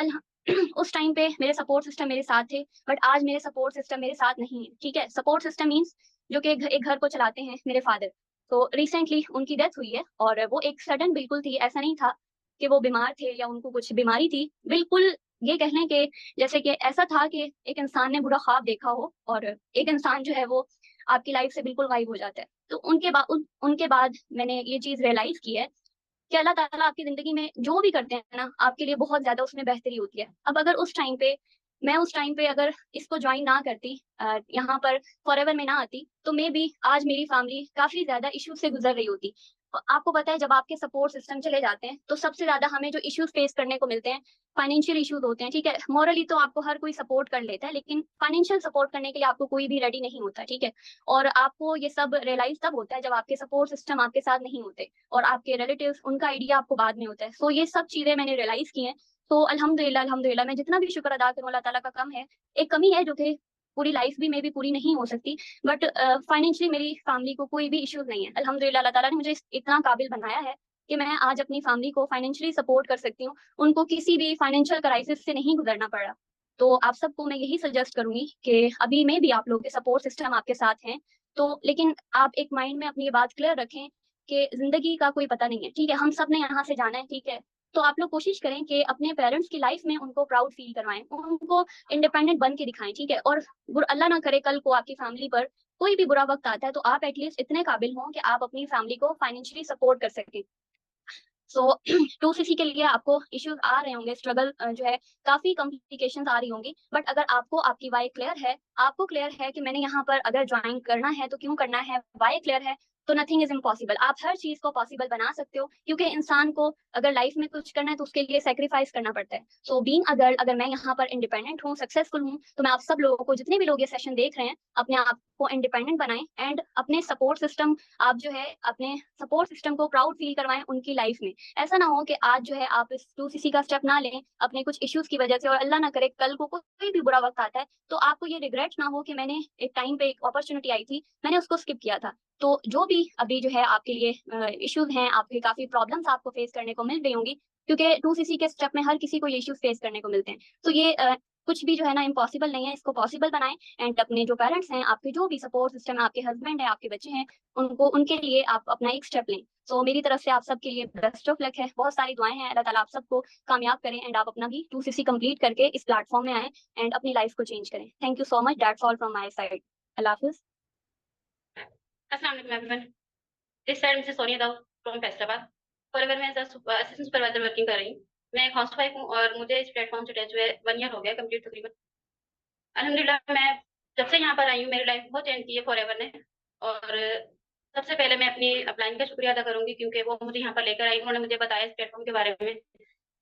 उस टाइम पे मेरे सपोर्ट सिस्टम मेरे साथ थे, बट आज मेरे सपोर्ट सिस्टम मेरे साथ नहीं है, ठीक है। सपोर्ट सिस्टम मीन्स जो कि एक घर को चलाते हैं मेरे फादर। तो रिसेंटली उनकी डेथ हुई है, और वो एक सडन बिल्कुल थी, ऐसा नहीं था कि वो बीमार थे या उनको कुछ बीमारी थी, बिल्कुल ये कह लें कि जैसे कि ऐसा था कि एक इंसान ने बुरा ख्वाब देखा हो और एक इंसान जो है वो आपकी लाइफ से बिल्कुल गायब हो जाता है। तो उनके बाद मैंने ये चीज रियलाइज की है कि अल्लाह ताला आपकी जिंदगी में जो भी करते हैं ना आपके लिए बहुत ज्यादा उसमें बेहतरी होती है। अब अगर उस टाइम पे मैं उस टाइम पे अगर इसको ज्वाइन ना करती, यहाँ पर फॉरएवर में ना आती, तो मे बी आज मेरी फैमिली काफ़ी ज़्यादा इश्यूज़ से गुज़र रही होती। आपको पता है, जब आपके सपोर्ट सिस्टम चले जाते हैं, तो सबसे ज़्यादा हमें जो इश्यूज़ फेस करने को मिलते हैं, फाइनेंशियल इश्यूज़ होते हैं, ठीक है? मॉरली तो आपको हर कोई सपोर्ट कर लेता है, लेकिन फाइनेंशियल सपोर्ट करने के लिए आपको कोई भी रेडी नहीं होता, ठीक है? और आपको ये सब रियलाइज़ तब होता है जब आपके सपोर्ट सिस्टम आपके साथ नहीं होते और आपके रिलेटिव्स, उनका आइडिया आपको बाद में होता है। सो ये सब चीज़ें मैंने रियलाइज़ की हैं। तो अल्हम्दुलिल्लाह, अल्हम्दुलिल्लाह, मैं जितना भी शुक्र अदा करूँ अल्लाह ताला का कम है। एक कमी है जो कि पूरी लाइफ़ भी में भी पूरी नहीं हो सकती, बट फाइनेंशियली मेरी फैमिली को कोई भी इश्यूज़ नहीं है। अल्हम्दुलिल्लाह, अल्लाह ताला ने मुझे इतना काबिल बनाया है कि मैं आज अपनी फैमिली को फाइनेंशियली सपोर्ट कर सकती हूँ। उनको किसी भी फाइनेंशियल क्राइसिस से नहीं गुज़रना पड़ा। तो आप सबको मैं यही सजेस्ट करूँगी कि अभी में भी आप लोग के सपोर्ट सिस्टम आपके साथ हैं, तो लेकिन आप एक माइंड में अपनी ये बात क्लियर रखें कि ज़िंदगी का कोई पता नहीं है, ठीक है? हम सब ने यहाँ से जाना है, ठीक है? तो आप लोग कोशिश करें कि अपने पेरेंट्स की लाइफ़ में उनको प्राउड फ़ील करवाएँ, उनको इंडिपेंडेंट बन के दिखाएँ, ठीक है? और अल्लाह ना करे कल को आपकी फैमिली पर कोई भी बुरा वक़्त आता है, तो आप एट लीस्ट इतने काबिल हों कि आप अपनी फैमिली को फाइनेंशियली सपोर्ट कर सकें। सो 2सीसी के लिए आपको इश्यूज़ आ रहे होंगे, स्ट्रगल जो है काफ़ी कॉम्प्लिकेशंस आ रही होंगी, बट अगर आपको आपकी व्हाय क्लियर है, आपको क्लियर है कि मैंने यहाँ पर अगर जॉइन करना है तो क्यों करना है, व्हाय क्लियर है, तो नथिंग इज़ इम्पॉसिबल। आप हर चीज़ को पॉसिबल बना सकते हो, क्योंकि इंसान को अगर लाइफ़ में कुछ करना है तो उसके लिए सैक्रिफाइस करना पड़ता है। सो बीइंग अ गर्ल, अगर मैं यहाँ पर इंडिपेंडेंट हूँ, सक्सेसफुल हूँ, तो मैं आप सब लोगों को, जितने भी लोग ये सेशन देख रहे हैं, अपने आप को इंडिपेंडेंट बनाएँ एंड अपने सपोर्ट सिस्टम, आप जो है अपने सपोर्ट सिस्टम को प्राउड फील करवाएँ उनकी लाइफ़ में। ऐसा ना हो कि आज जो है आप इस 2सीसी का स्टेप ना लें अपने कुछ इश्यूज़ की वजह से, और अल्लाह ना करे कल को कोई भी बुरा वक़्त आता है, तो आपको ये रिग्रेट ना हो कि मैंने एक टाइम पे एक अपॉर्च्युनिटी आई थी, मैंने उसको स्किप किया था। तो जो भी अभी जो है आपके लिए इश्यूज़ हैं, आपके काफ़ी प्रॉब्लम्स आपको फेस करने को मिल रही होंगी, क्योंकि 2सीसी के स्टेप में हर किसी को ये इश्यूज़ फेस करने को मिलते हैं। तो ये कुछ भी जो है ना इम्पॉसिबल नहीं है, इसको पॉसिबल बनाएँ एंड अपने जो पेरेंट्स हैं, आपके जो भी सपोर्ट सिस्टम है, आपके हस्बैंड हैं, आपके बच्चे हैं, उनको, उनके लिए आप अपना एक स्टेप लें। सो मेरी तरफ से आप सबके लिए बेस्ट ऑफ लक है। बहुत सारी दुआएँ हैं, अल्लाह ताला आप सबको कामयाब करें एंड आप अपना भी 2सीसी कंप्लीट करके इस प्लेटफ़ॉर्म में आएँ एंड अपनी लाइफ़ को चेंज करें। Thank you so much, that's all from my side. अल्लाह हाफ़िज़। अस्सलाम वालेकुम everyone. This side Mrs Sonia Daud from Faisalabad. Forever में as a assistant supervisor working कर रही हूँ। मैं एक हाउसवाइफ हूँ और मुझे इस प्लेटफ़ॉर्म से अटैच हुए 1 ईयर हो गया कंप्लीट तकरीबन। अल्हम्दुलिल्लाह, मैं जब से यहाँ पर आई हूँ मेरी लाइफ़ बहुत चेंज की है फॉरएवर ने। और सबसे पहले मैं अपनी अपलाइन का शुक्रिया अदा करूँगी, क्योंकि वो मुझे यहाँ पर लेकर आई, उन्होंने मुझे बताया इस प्लेटफ़ॉर्म के बारे में।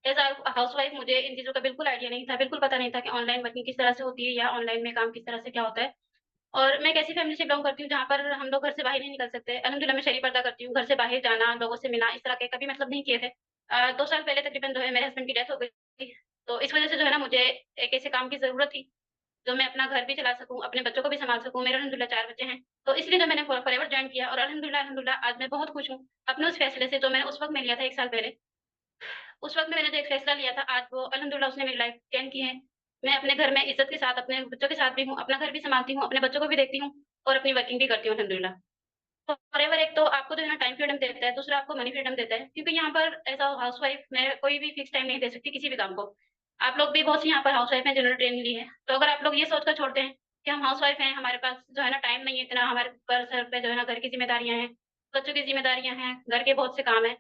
एज़ अ हाउसवाइफ मुझे इन चीज़ों का बिल्कुल आइडिया नहीं था, बिल्कुल पता नहीं था कि ऑनलाइन वर्किंग किस तरह से होती है या ऑनलाइन में काम किस तरह से क्या होता है। और मैं एक ऐसी फैमिली से बिलॉन्ग करती हूँ जहाँ पर हम लोग घर से बाहर नहीं निकल सकते। अल्हम्दुलिल्लाह, मैं शर्री पर्दा करती हूँ, घर से बाहर जाना, लोगों से मिलना, इस तरह के कभी मतलब नहीं किए थे। 2 साल पहले तकरीबन जो है मेरे हस्बैंड की डेथ हो गई थी, तो इस वज़ह से जो है ना मुझे एक ऐसे काम की ज़रूरत थी, जो मैं अपना घर भी चला सकूँ, अपने बच्चों को भी सँभाल सकूँ। मेरे अल्हम्दुलिल्लाह 4 बच्चे हैं, तो इसलिए जो मैंने फॉरएवर जॉइन किया, और अल्हम्दुलिल्लाह अल्हम्दुलिल्लाह आज मैं बहुत खुश हूँ, अपने उस फैसले से जो मैंने उस वक़्त में लिया था 1 साल पहले। उस वक़्त में मैंने जो एक फैसला लिया था, आज वो अल्हम्दुलिल्लाह उसने मेरी लाइफ़ चेंज की है। मैं अपने घर में इज़्ज़त के साथ अपने बच्चों के साथ भी हूँ, अपना घर भी सँभालती हूँ, अपने बच्चों को भी देखती हूँ और अपनी वर्किंग भी करती हूँ अल्हम्दुलिल्लाह। फॉरएवर एक तो आपको जो है ना टाइम फ्रीडम देता है, दूसरा आपको मनी फ्रीडम देता है, क्योंकि यहाँ पर एज़ अ हाउसवाइफ मैं कोई भी फिक्स टाइम नहीं दे सकती किसी भी काम को। आप लोग भी बहुत सी यहाँ पर हाउसवाइफ हैं जिन्होंने ट्रेनिंग ली है, तो अगर आप लोग ये सोच कर छोड़ते हैं कि हम हाउसवाइफ हैं, हमारे पास जो है ना टाइम नहीं है इतना, हमारे ऊपर सर पे जो है ना घर की ज़िम्मेदारियाँ हैं, बच्चों की ज़िम्मेदारियाँ हैं, घर के बहुत से काम हैं,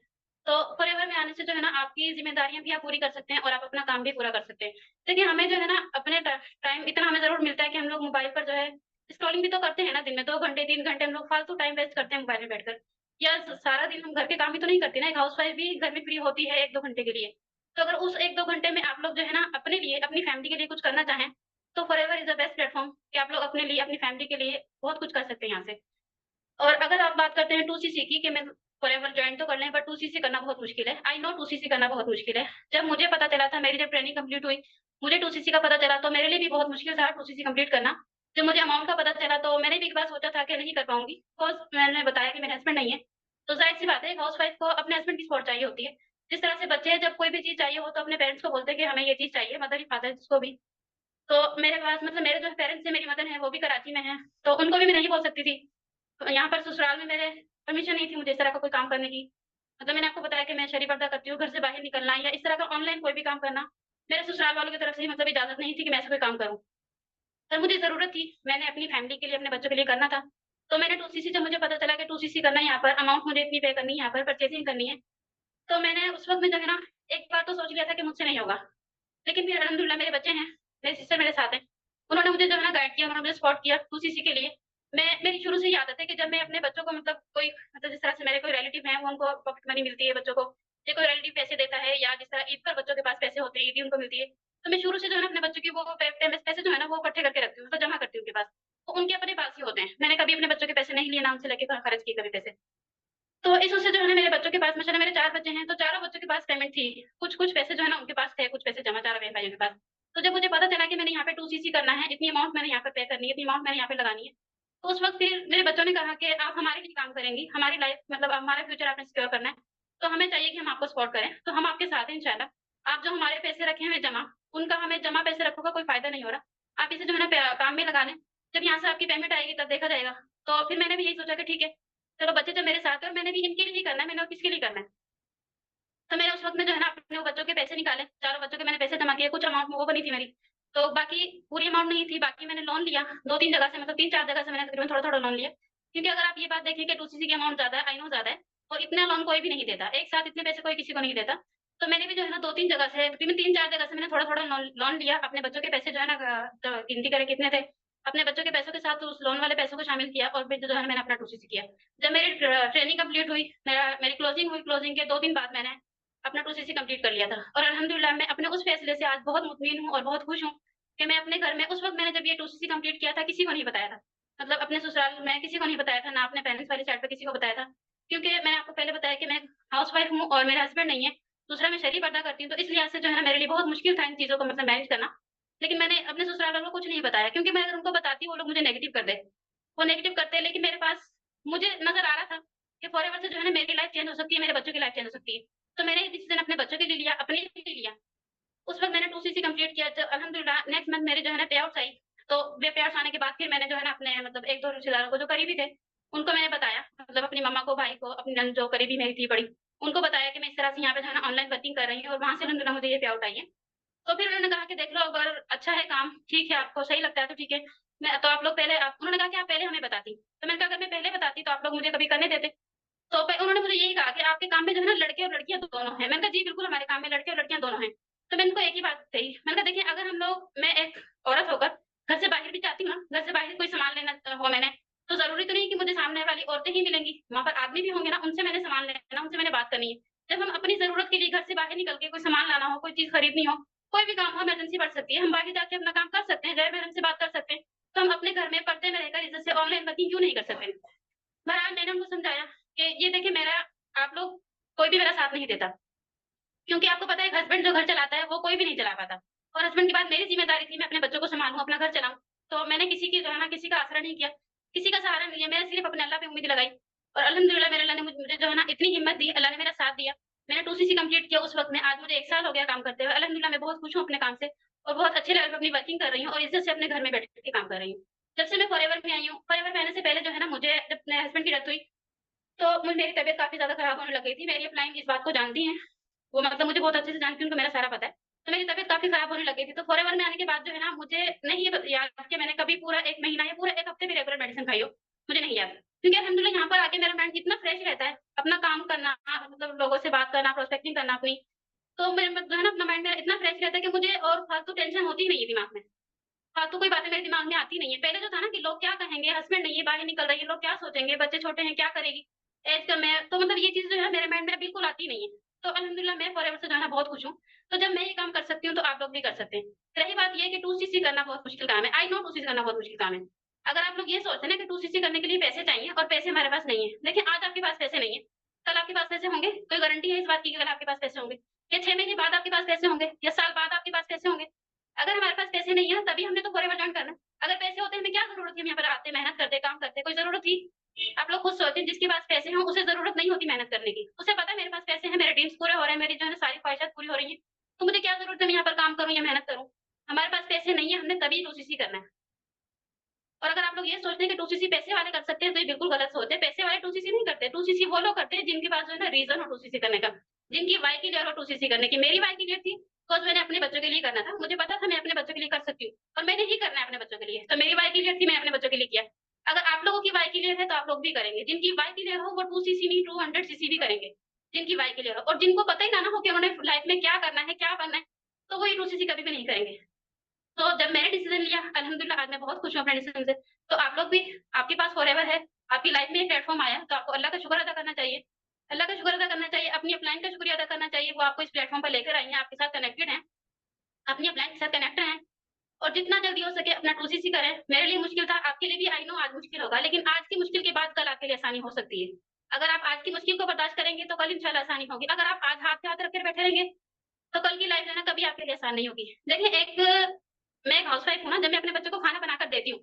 तो फॉरएवर में आने से जो है ना आपकी ज़िम्मेदारियाँ भी आप पूरी कर सकते हैं और आप अपना काम भी पूरा कर सकते हैं। देखिए, हमें जो है ना अपने टाइम इतना हमें ज़रूर मिलता है कि हम लोग मोबाइल पर जो है स्क्रॉलिंग भी तो करते हैं ना, दिन में 2 घंटे 3 घंटे हम लोग फालतू टाइम वेस्ट करते हैं मोबाइल में बैठकर। या सारा दिन हम घर के काम ही तो नहीं करते ना, एक हाउसवाइफ भी घर में फ्री होती है 1-2 घंटे के लिए। तो अगर उस 1-2 घंटे में आप लोग जो है ना अपने लिए, अपनी फैमिली के लिए कुछ करना चाहें, तो forever is the best platform कि आप लोग अपने लिए, अपनी फैमिली के लिए बहुत कुछ कर सकते हैं यहाँ से। और अगर आप बात करते हैं 2सीसी की, कि मैं फॉरएवर जॉइन तो कर लें, बट 2सीसी करना बहुत मुश्किल है। आई नो 2सीसी करना बहुत मुश्किल है। जब मुझे पता चला था, मेरी जब ट्रेनिंग कंप्लीट हुई, मुझे 2सीसी का पता चला, तो मेरे लिए भी बहुत मुश्किल था 2सीसी कंप्लीट करना। जब मुझे अमाउंट का पता चला, तो मैंने भी एक बार सोचा था कि नहीं कर पाऊँगी, बिकॉज़ मैंने बताया कि मेरे हस्बैंड नहीं है। तो ज़ाहिर-सी बात है, एक हाउसवाइफ को अपने हस्बैंड की सपोर्ट चाहिए होती है। जिस तरह से बच्चे जब कोई भी चीज़ चाहिए हो, तो अपने पेरेंट्स को बोलते हैं कि हमें ये चीज़ चाहिए, मदर या फादर जिसको भी। तो मेरे पास मतलब मेरे जो पेरेंट्स हैं, मेरी मदर हैं, वो भी कराची में हैं, तो उनको भी मैं नहीं बोल सकती थी। यहाँ पर ससुराल में मेरे परमिशन नहीं थी मुझे इस तरह का कोई काम करने की। मतलब मैंने आपको बताया कि मैं शर्री पर्दा करती हूँ, घर से बाहर निकलना या इस तरह का ऑनलाइन कोई भी काम करना, मेरे ससुराल वालों की तरफ से ही मतलब इजाज़त नहीं थी कि मैं ऐसा कोई काम करूँ। पर मुझे ज़रूरत थी, मैंने अपनी फैमिली के लिए, अपने बच्चों के लिए करना था। तो मैंने 2सीसी, जब मुझे पता चला कि 2सीसी करना है, यहाँ पर अमाउंट मुझे इतनी पे करनी है, यहाँ पर परचेज़िंग करनी है, तो मैंने उस वक़्त में जो है ना, एक बार तो सोच लिया था कि मुझसे नहीं होगा। लेकिन फिर अल्हम्दुलिल्लाह मेरे बच्चे हैं, मेरी सिस्टर मेरे साथ हैं। उन्होंने मुझे जो है ना गाइड किया, उन्होंने मुझे सपोर्ट किया 2सीसी के लिए। मेरी शुरू से ही आदत है कि जब मैं अपने बच्चों को मतलब कोई मतलब जिस तरह से मेरे कोई रिलेटिव हैं, वो उनको पॉकेट मनी मिलती है बच्चों को, या कोई रिलेटिव पैसे देता है या जिस तरह ईद पर बच्चों के पास पैसे होते हैं, ईदी उनको मिलती है। तो मैं शुरू से जो है ना अपने बच्चों की वो पैसे जो है ना वो इकट्ठे करके रखती हूँ, मतलब जमा करती हूँ उनके पास। तो उनके अपने पास ही होते हैं। मैंने कभी अपने बच्चों के पैसे नहीं लिए, ना उनसे लेके खर्च किए कभी पैसे। तो इस वजह से जो है ना मेरे बच्चों के पास माशाल्लाह मेरे 4 बच्चे हैं, तो चारों बच्चों के पास पेमेंट थी। कुछ-कुछ पैसे जो है ना उनके पास थे, कुछ पैसे जमा चारों बहन भाइयों के पास। तो जब मुझे पता चला कि मैंने यहाँ पे 2सीसी करना है, इतनी अमाउंट मैंने यहाँ पे पे करनी है, इतनी अमाउंट मैंने यहाँ पे लगानी है। तो उस वक़्त फिर मेरे बच्चों ने कहा कि आप हमारे लिए काम करेंगी, हमारी लाइफ मतलब हमारा फ्यूचर आपने सिक्योर करना है, तो हमें चाहिए कि हम आपको सपोर्ट करें, तो हम आपके साथ हैं इंशाल्लाह। आप जो हमारे पैसे रखे हुए जमा, उनका हमें जमा पैसे रखों का कोई फ़ायदा नहीं हो रहा। आप इसे जो है ना काम में लगा लें, जब यहाँ से आपकी पेमेंट आएगी तब देखा जाएगा। तो फिर मैंने भी यही सोचा कि ठीक है, चलो बच्चे जब मेरे साथ हैं और मैंने भी इनके लिए ही करना है, मैंने और किसके लिए करना है। तो मैंने उस वक़्त में जो है ना अपने वो बच्चों के पैसे निकाले, चारों बच्चों के मैंने पैसे जमा किए, कुछ अमाउंट वो बनी थी मेरी। तो बाकी पूरी अमाउंट नहीं थी, बाकी मैंने लोन लिया 2-3 जगह से, मतलब 3-4 जगह से मैंने तकरीबन थोड़ा-थोड़ा लोन लिया। क्योंकि अगर आप ये बात देखें कि 2सीसी की अमाउंट ज़्यादा है, आई नो ज़्यादा है, और इतना लोन कोई भी नहीं देता। एक साथ इतने पैसे कोई किसी को नहीं देता। तो मैंने भी जो है ना 2-3 जगह से, तकरीबन 3-4 जगह से मैंने थोड़ा-थोड़ा लोन लोन लिया। अपने बच्चों के पैसे जो है ना गिनती करें कितने थे, अपने बच्चों के पैसों के साथ उस लोन वाले पैसों को शामिल किया और फिर जो है मैंने अपना 2सीसी किया। जब मेरी ट्रेनिंग कंप्लीट हुई, मेरी क्लोजिंग हुई, क्लोजिंग के 2 दिन बाद मैंने अपना 2सीसी कंप्लीट कर लिया था, और अल्हम्दुलिल्लाह मैं अपने उस फैसले से आज बहुत मुतमिन हूँ और बहुत खुश हूँ कि मैं अपने घर में उस वक़्त मैंने जब ये 2सीसी कंप्लीट किया था, किसी को नहीं बताया था। मतलब अपने ससुराल में किसी को नहीं बताया था, ना अपने पेरेंट्स वाली साइड पे किसी को बताया था। क्योंकि मैंने आपको पहले बताया कि मैं हाउसवाइफ़ हूँ और मेरे हस्बैंड नहीं है। दूसरा मैं शहरी पर्दा करती हूँ, तो इस लिहाज से जो है ना मेरे लिए बहुत मुश्किल था इन चीज़ों को मतलब मैनेज करना। लेकिन मैंने अपने ससुराल वालों को कुछ नहीं बताया, क्योंकि मैं अगर उनको बताती वो लोग मुझे नेगेटिव कर दें। वो नेगेटिव करते हैं, लेकिन मेरे पास मुझे नज़र आ रहा था कि फॉरएवर से जो है ना मेरी लाइफ़ चेंज हो सकती है, मेरे बच्चों की लाइफ़ चेंज हो सकती है। तो मैंने ये डिसीज़न अपने बच्चों के लिए लिया, अपने लिए लिया। उस वक़्त मैंने 2सीसी कंप्लीट किया, ज अल्हम्दुलिल्लाह नेक्स्ट मंथ मेरे जो है ना पे-आउट्स आई। तो वे पे-आउट्स आने के बाद फिर मैंने जो है ना अपने मतलब 1-2 रिश्तेदारों को जो करीबी थे, उनको मैंने बताया। मतलब अपनी मम्मा को, भाई को, अपनी नंद जो करीबी मेरी थी बड़ी, उनको बताया कि मैं इस तरह से यहाँ पे जो है ना ऑनलाइन वर्किंग कर रही हूँ और वहाँ से अल्हम्दुलिल्लाह मुझे ये पे-आउट आई है। तो फिर उन्होंने कहा कि देख लो, अगर अच्छा है काम, ठीक है, आपको सही लगता है तो ठीक है। मैं तो आप लोग पहले आप उन्होंने कहा कि आप पहले हमें बताती। तो मैंने कहा अगर मैं पहले बताती तो आप लोग मुझे कभी करने देते। तो प उन्होंने मुझे यही कहा कि आपके काम में जो है ना लड़के और लड़कियाँ दोनों हैं। मैंने कहा जी बिल्कुल, हमारे काम में लड़के और लड़कियाँ दोनों हैं। तो मैंने उनको एक ही बात कही, मैंने कहा देखिए, अगर हम लोग मैं एक औरत होकर घर से बाहर भी जाती हूँ ना, घर से बाहर कोई सामान लेना हो मैंने, तो ज़रूरी तो नहीं कि मुझे सामने वाली औरतें ही मिलेंगी, वहाँ पर आदमी भी होंगे ना, उनसे मैंने सामान लेना, उनसे मैंने बात करनी है। जब हम अपनी ज़रूरत के लिए घर से बाहर निकल के कोई सामान लाना हो, कोई चीज़ खरीदनी हो, कोई भी काम हो, इमरजेंसी पड़ सकती है, हम बाहर जाके अपना काम कर सकते हैं, गैर महरम से बात कर सकते हैं। तो हम अपने घर में पर्दे में रहकर इज़्ज़त से ऑनलाइन वर्किंग क्यों नहीं कर सकते? बहरहाल मैंने उनको समझाया कि ये देखिए, मेरा आप लोग कोई भी मेरा साथ नहीं देता। क्योंकि आपको पता है हस्बैंड जो घर चलाता है वो कोई भी नहीं चला पाता, और हस्बैंड के बाद मेरी ज़िम्मेदारी थी मैं अपने बच्चों को सँभालूँ, अपना घर चलाऊँ। तो मैंने किसी की जो है ना किसी का आसरा नहीं किया, किसी का सहारा नहीं लिया, मैंने सिर्फ़ अपने अल्लाह पे उम्मीद लगाई, और अल्हम्दुलिल्लाह मेरे अल्लाह ने मुझे जो है ना इतनी हिम्मत दी, अल्लाह ने मेरा साथ दिया। मैंने 2सीसी कंप्लीट किया उस वक़्त में, आज मुझे 1 साल हो गया काम करते हुए। अल्हम्दुलिल्लाह मैं बहुत खुश हूँ अपने काम से, और बहुत अच्छे लेवल पे अपनी वर्किंग कर रही हूँ और इज़्ज़त से अपने घर में बैठ के काम कर रही हूँ। जब से मैं फॉरएवर में आई हूँ, फॉरएवर में आने से पहले जो है ना मुझे जब मेरे हस्बैंड की डेथ हुई, तो मेरी तबीयत काफ़ी ज़्यादा खराब होने लग गई थी। मेरी अपलाइन इस बात को जानती हैं, वो मतलब मुझे बहुत अच्छे से जानती हैं, उनको मेरा सारा पता है। तो मेरी तबीयत काफ़ी खराब होने लग गई थी, तो फॉरएवर में आने के बाद जो है ना मुझे नहीं ये ब याद कि मैंने कभी पूरा 1 महीना या पूरा 1 हफ्ते भी रेगुलर मेडिसिन खाई हो, मुझे नहीं याद। क्योंकि अल्हम्दुलिल्लाह यहाँ पर आके मेरा माइंड इतना फ्रेश रहता है, अपना काम करना, मतलब लोगों से बात करना, प्रोस्पेक्टिंग करना अपनी, तो मेरे में जो है ना अपना माइंड मेरा इतना फ्रेश रहता है कि मुझे और फालतू टेंशन होती ही नहीं है दिमाग में। फालतू कोई बातें मेरे दिमाग में आती नहीं है। पहले जो था ना कि लोग क्या कहेंगे, हस्बैंड नहीं है, बाहर निकल रही है, लोग क्या सोचेंगे, बच्चे छोटे हैं, क्या करेगी, ऐज कम है, तो मतलब ये चीज़ जो है मेरे माइंड में बिल्कुल आती नहीं है। तो अल्हम्दुलिल्लाह मैं फॉरएवर से जो है ना बहुत खुश हूँ। तो जब मैं ये काम कर सकती हूँ, तो आप लोग भी कर सकते हैं। रही बात ये है कि 2सीसी करना बहुत मुश्किल काम है। आई नो 2सीसी करना बहुत मुश्किल काम है। अगर आप लोग ये सोचते हैं ना कि 2सीसी करने के लिए पैसे चाहिए और पैसे हमारे पास नहीं है। देखिए, आज आपके पास पैसे नहीं है, कल आपके पास पैसे होंगे। कोई गारंटी है इस बात की कि कल आपके पास पैसे होंगे? या 6 महीने बाद आपके पास पैसे होंगे? या साल बाद आपके पास पैसे होंगे? अगर हमारे पास पैसे नहीं है ना, तभी हमने तो फॉरएवर जॉइन करना है। अगर पैसे होते हमें क्या ज़रूरत थी हम यहाँ पर आते, मेहनत करते, काम करते, कोई ज़रूरत थी? आप लोग खुद सोचें, जिसके पास पैसे हैं उसे ज़रूरत नहीं होती मेहनत करने की। उसे पता है मेरे पास पैसे हैं, मेरे ड्रीम्स पूरे हो रहे हैं, मेरी जो है ना सारी ख्वाहिशात पूरी हो रही हैं, तो मुझे क्या ज़रूरत है मैं यहाँ पर काम करूँ या मेहनत करूँ? हमारे पास पैसे नहीं है, हमने तभी 2सीसी करना है। और अगर आप लोग ये सोचते हैं कि 2सीसी पैसे वाले कर सकते हैं, तो ये बिल्कुल गलत सोच है। पैसे वाले 2सीसी नहीं करते। 2सीसी वो लोग करते हैं जिनके पास जो है ना रीज़न हो 2सीसी करने का, जिनकी वाई क्लियर हो 2सीसी करने की। मेरी वाई क्लियर थी, बिकॉज़ मैंने अपने बच्चों के लिए करना था। मुझे पता था मैं अपने बच्चों के लिए कर सकती हूँ, और मैंने ही करना है अपने बच्चों के लिए। तो मेरी वाई क्लियर थी, मैंने अपने बच्चों के लिए किया। अगर आप लोगों की वाई क्लियर है, तो आप लोग भी करेंगे। जिनकी वाई क्लियर हो वो 2सीसी नहीं 200सीसी भी करेंगे, जिनकी वाई क्लियर हो। और जिनको पता ही ना हो कि उन्होंने लाइफ़ में क्या करना है, क्या बनना है, तो वो ये 2सीसी कभी भी नहीं करेंगे। तो जब मैंने डिसीजन लिया, अल्हम्दुलिल्लाह आज मैं बहुत खुश हूँ अपने डिसीजन से। तो आप लोग भी, आपके पास फॉरएवर है, आपकी लाइफ में ये प्लेटफॉर्म आया, तो आपको अल्लाह का शुक्र अदा करना चाहिए। अल्लाह का शुक्र अदा करना चाहिए, अपनी अपलाइन का शुक्रिया अदा करना चाहिए, वो आपको इस प्लेटफॉर्म पर लेकर आई हैं, आपके साथ कनेक्टेड हैं, अपनी अपलाइन के साथ कनेक्ट हैं। और जितना जल्दी हो सके अपना 2CC करें। मेरे लिए मुश्किल था, आपके लिए भी आई नो आज मुश्किल होगा, लेकिन आज की मुश्किल के बाद कल आपके लिए आसानी हो सकती है। अगर आप आज की मुश्किल को बर्दाश्त करेंगे तो कल इंशाल्लाह आसानी होगी। अगर आप आज हाथ पे हाथ रख कर बैठे रहेंगे तो कल की लाइफ जो है ना कभी आपके लिए आसान नहीं होगी। देखिए, मैं एक हाउसवाइफ हूँ ना, जब मैं अपने बच्चों को खाना बनाकर देती हूँ,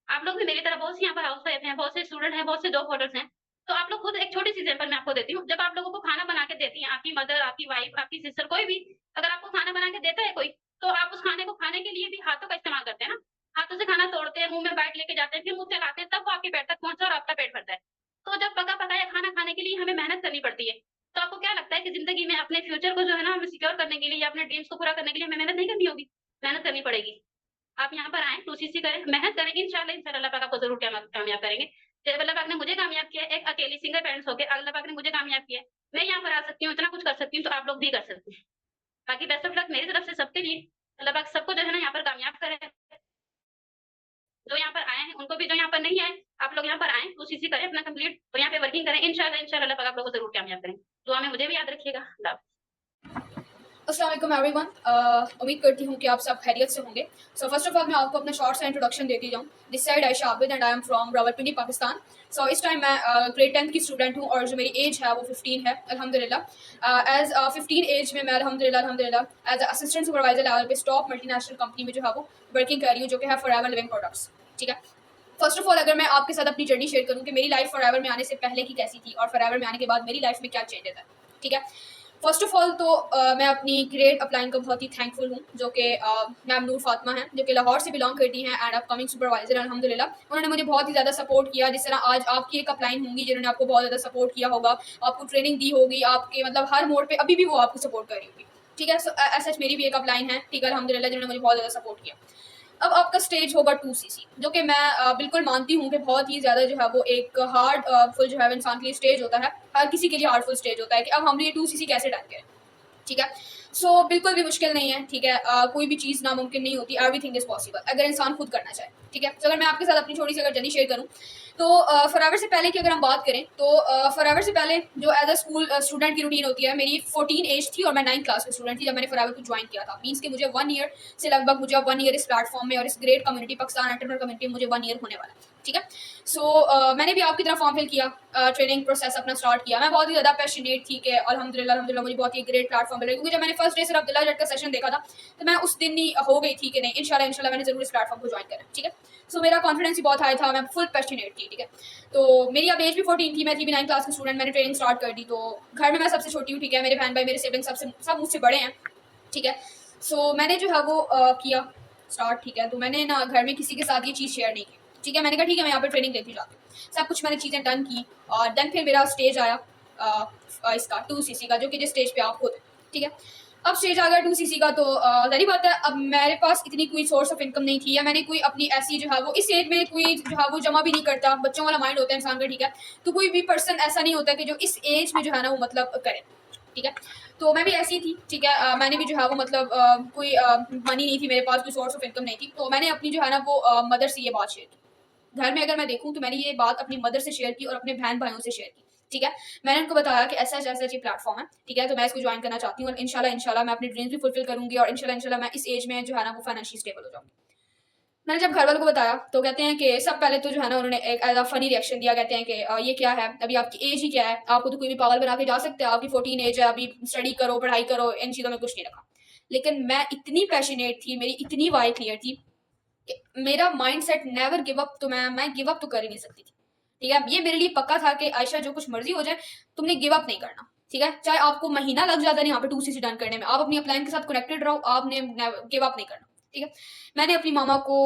आप लोग भी मेरी तरह बहुत सी यहाँ पर हाउसवाइफ हैं, बहुत से स्टूडेंट हैं, बहुत से जॉब होल्डर्स हैं। तो आप लोग खुद एक छोटी सी एग्जाम्पल मैं आपको देती हूँ। जब आप लोगों को खाना बना के देती हैं, आपकी मदर, आपकी वाइफ, आपकी सिस्टर, कोई भी अगर आपको खाना बना के देता है कोई, तो आप उस खाने को खाने के लिए भी हाथों का इस्तेमाल करते हैं ना। हाथों से खाना तोड़ते हैं, मुंह में बाइट लेके जाते हैं, फिर मुंह से लाते हैं, तब वो आपके पेट तक पहुंचता है और आपका पेट भरता है। तो जब पका पकाया खाना खाने के लिए हमें मेहनत करनी पड़ती है। तो आपको क्या लगता है कि जिंदगी में अपने फ्यूचर को जो है ना हमें सिक्योर करने के लिए या अपने ड्रीम्स को पूरा करने के लिए हमें मेहनत नहीं करनी होगी? मेहनत करनी पड़ेगी। आप यहाँ पर आएँ, 2CC करें, मेहनत करेंगे, इंशाल्लाह अल्लाह पाक आपको ज़रूर कामयाब करेंगे। जब अल्लाह पाक ने मुझे कामयाब किया है, एक अकेली सिंगल पेरेंट्स होके अल्लाह पाक ने मुझे कामयाब किया है। मैं यहाँ पर आ सकती हूँ, इतना कुछ कर सकती हूँ, तो आप लोग भी कर सकते हैं। बाकी बेस्ट ऑफ लक मेरी तरफ से सबके लिए। अल्लाह पाक सबको जो है ना यहाँ पर कामयाब करे। जो यहाँ पर आए हैं, उनको भी, जो यहाँ पर नहीं आए, आप लोग यहाँ पर आएँ, 2CC करें अपना कंप्लीट और यहाँ पे वर्किंग करें। इंशाल्लाह अल्लाह पाक आप लोगों को ज़रूर कामयाब करें। दुआ में मुझे भी याद रखिएगा। अल्लाह हाफ़िज़। अस्सलाम वालेकुम एवरीवन। उम्मीद करती हूँ कि आप सब खैरियत से होंगे। सो फर्स्ट ऑफ ऑल मैं आपको अपना शॉर्ट सा इंट्रोडक्शन देती जाऊँ। This side Ayesha Abid and I am from Rawalpindi Pakistan. So इस टाइम मैं ग्रेड 10th की स्टूडेंट हूँ और जो मेरी एज है वो 15 है अल्हम्दुलिल्लाह। एज 15 एज में मैं अल्हम्दुलिल्लाह एज असिस्टेंट सुपरवाइजर लेवल पे टॉप मल्टीनेशनल कंपनी में जो है वो वर्किंग कर रही हूँ, जो कि है फॉरएवर लिविंग प्रोडक्ट्स। ठीक है, फर्स्ट ऑफ ऑल अगर मैं आपके साथ अपनी जर्नी शेयर करूँ कि मेरी लाइफ फॉरएवर में आने से पहले की कैसी थी और फॉरएवर में आने के बाद मेरी लाइफ में क्या चेंजेस है। ठीक है, फर्स्ट ऑफ ऑल तो मैं अपनी ग्रेट अपलाइन को बहुत ही थैंकफुल हूँ, जो कि मैम नूर फातिमा हैं, जो कि लाहौर से बिलोंग करती हैं एंड अपकमिंग सुपरवाइजर अल्हम्दुलिल्लाह। उन्होंने मुझे बहुत ही ज़्यादा सपोर्ट किया, जिस तरह आज आपकी एक अपलाइन होंगी जिन्होंने आपको बहुत ज़्यादा सपोर्ट किया होगा, आपको ट्रेनिंग दी होगी, आपके मतलब हर मोड पे अभी भी वो आपको सपोर्ट कर रही होगी। ठीक है, सो सच मेरी भी एक अपलाइन है, ठीक है अल्हम्दुलिल्लाह, जिन्होंने मुझे बहुत ज़्यादा सपोर्ट किया। अब आपका स्टेज होगा 2CC, जो कि मैं बिल्कुल मानती हूँ कि बहुत ही ज़्यादा जो है वो एक हार्डफुल जो है इंसान के लिए स्टेज होता है, हर किसी के लिए हार्डफुल स्टेज होता है कि अब हम ये 2CC कैसे डन करें। ठीक है, सो बिल्कुल भी मुश्किल नहीं है। ठीक है, कोई भी चीज़ नामुमकिन नहीं होती, एवरीथिंग इज़ पॉसिबल अगर इंसान खुद करना चाहे। ठीक है, तो अगर मैं आपके साथ अपनी छोटी सी अगर जर्नी शेयर करूँ तो फॉरएवर से पहले की अगर हम बात करें तो फॉरएवर से पहले जो एज अ स्कूल स्टूडेंट की रूटीन होती है, मेरी 14 एज थी और मैं 9th क्लास की स्टूडेंट थी जब मैंने फॉरएवर को ज्वाइन किया था। मीन्स कि मुझे 1 ईयर से लगभग मुझे 1 ईयर इस प्लेटफॉर्म में और इस great community Pakistan entrepreneur community में मुझे 1 ईयर होने वाला है। ठीक है, सो मैंने भी आपकी तरह फॉर्म फिल किया, ट्रेनिंग प्रोसेस अपना स्टार्ट किया। मैं बहुत ही ज़्यादा पैशनेट थी कि अल्हम्दुलिल्लाह मुझे बहुत ही ग्रेट प्लेटफॉर्म मिला, क्योंकि जब मैंने फर्स्ट डे सर अब्दुल्ला जट का सेशन देखा था तो मैं उस दिन ही हो गई थी कि नहीं इंशाल्लाह मैंने ज़रूर इस प्लेटफॉर्म को ज्वाइन करा। ठीक है, सो मेरा कॉन्फिडेंस ही बहुत हाई था, मैं फुल पैशनेट थी। ठीक है, तो मेरी अब एज भी 14 थी, मैं थी भी 9th क्लास की स्टूडेंट, मैंने ट्रेनिंग स्टार्ट कर दी। तो घर में मैं सबसे छोटी हूँ। ठीक है, मेरे बहन भाई मेरे सिबलिंग सब मुझसे बड़े हैं। ठीक है, सो मैंने जो है वो किया स्टार्ट। ठीक है, तो मैंने ना घर में किसी के साथ ये चीज़ शेयर नहीं की। ठीक है, मैंने कहा ठीक है मैं यहाँ पर ट्रेनिंग लेती जाती हूँ, सब कुछ मैंने चीज़ें डन की और देन फिर मेरा स्टेज आया इसका 2CC का, जो कि जिस स्टेज पे आप खुद। ठीक है, अब स्टेज आ गया 2CC का, तो जारी बात है अब मेरे पास इतनी कोई सोर्स ऑफ इनकम नहीं थी, या मैंने कोई अपनी ऐसी जो है वो इस एज में कोई जो है वो जमा भी नहीं करता, बच्चों वाला माइंड होता है इंसान का। ठीक है, तो कोई भी पर्सन ऐसा नहीं होता कि जो इस एज में जो है ना वो मतलब करे। ठीक है, तो मैं भी ऐसी थी। ठीक है, मैंने भी जो है वो मतलब कोई मनी नहीं थी मेरे पास, कोई सोर्स ऑफ इनकम नहीं थी, तो मैंने अपनी जो है ना वो मदर से ये बात शेयर की। घर में अगर मैं देखूँ तो मैंने ये बात अपनी मदर से शेयर की और अपने बहन भाइयों से शेयर की। ठीक है, मैंने उनको बताया कि ऐसा ये प्लेटफॉर्म है। ठीक है, तो मैं इसको ज्वाइन करना चाहती हूँ और इंशाल्लाह मैं अपने ड्रीम्स भी फुलफिल करूंगी और इंशाल्लाह मैं इस एज में जो है ना वो फाइनेंशियली स्टेबल हो जाऊंगी। मैंने जब घर वालों को बताया तो कहते हैं कि सब पहले तो जो है ना उन्होंने एक एज फनी रिएक्शन दिया। कहते हैं कि ये क्या है, अभी आपकी एज ही क्या है, आपको तो कोई भी पागल बना के जा सकते हैं, आपकी 14 एज है, अभी स्टडी करो, पढ़ाई करो, इन चीज़ों में कुछ नहीं रखा। लेकिन मैं इतनी पैशनेट थी, मेरी इतनी वाई क्लियर थी कि मेरा mind set never give up, तो मैं गिव अप तो कर ही नहीं सकती थी। ठीक है, ये मेरे लिए पक्का था कि आयशा जो कुछ मर्जी हो जाए तुमने गिव अप नहीं करना। ठीक है, चाहे आपको महीना लग जाता है यहाँ पे 2CC डन करने में, आप अपनी अपलाइन के साथ कनेक्टेड रहो, आपने गिव अप नहीं करना। ठीक है, मैंने अपनी मामा को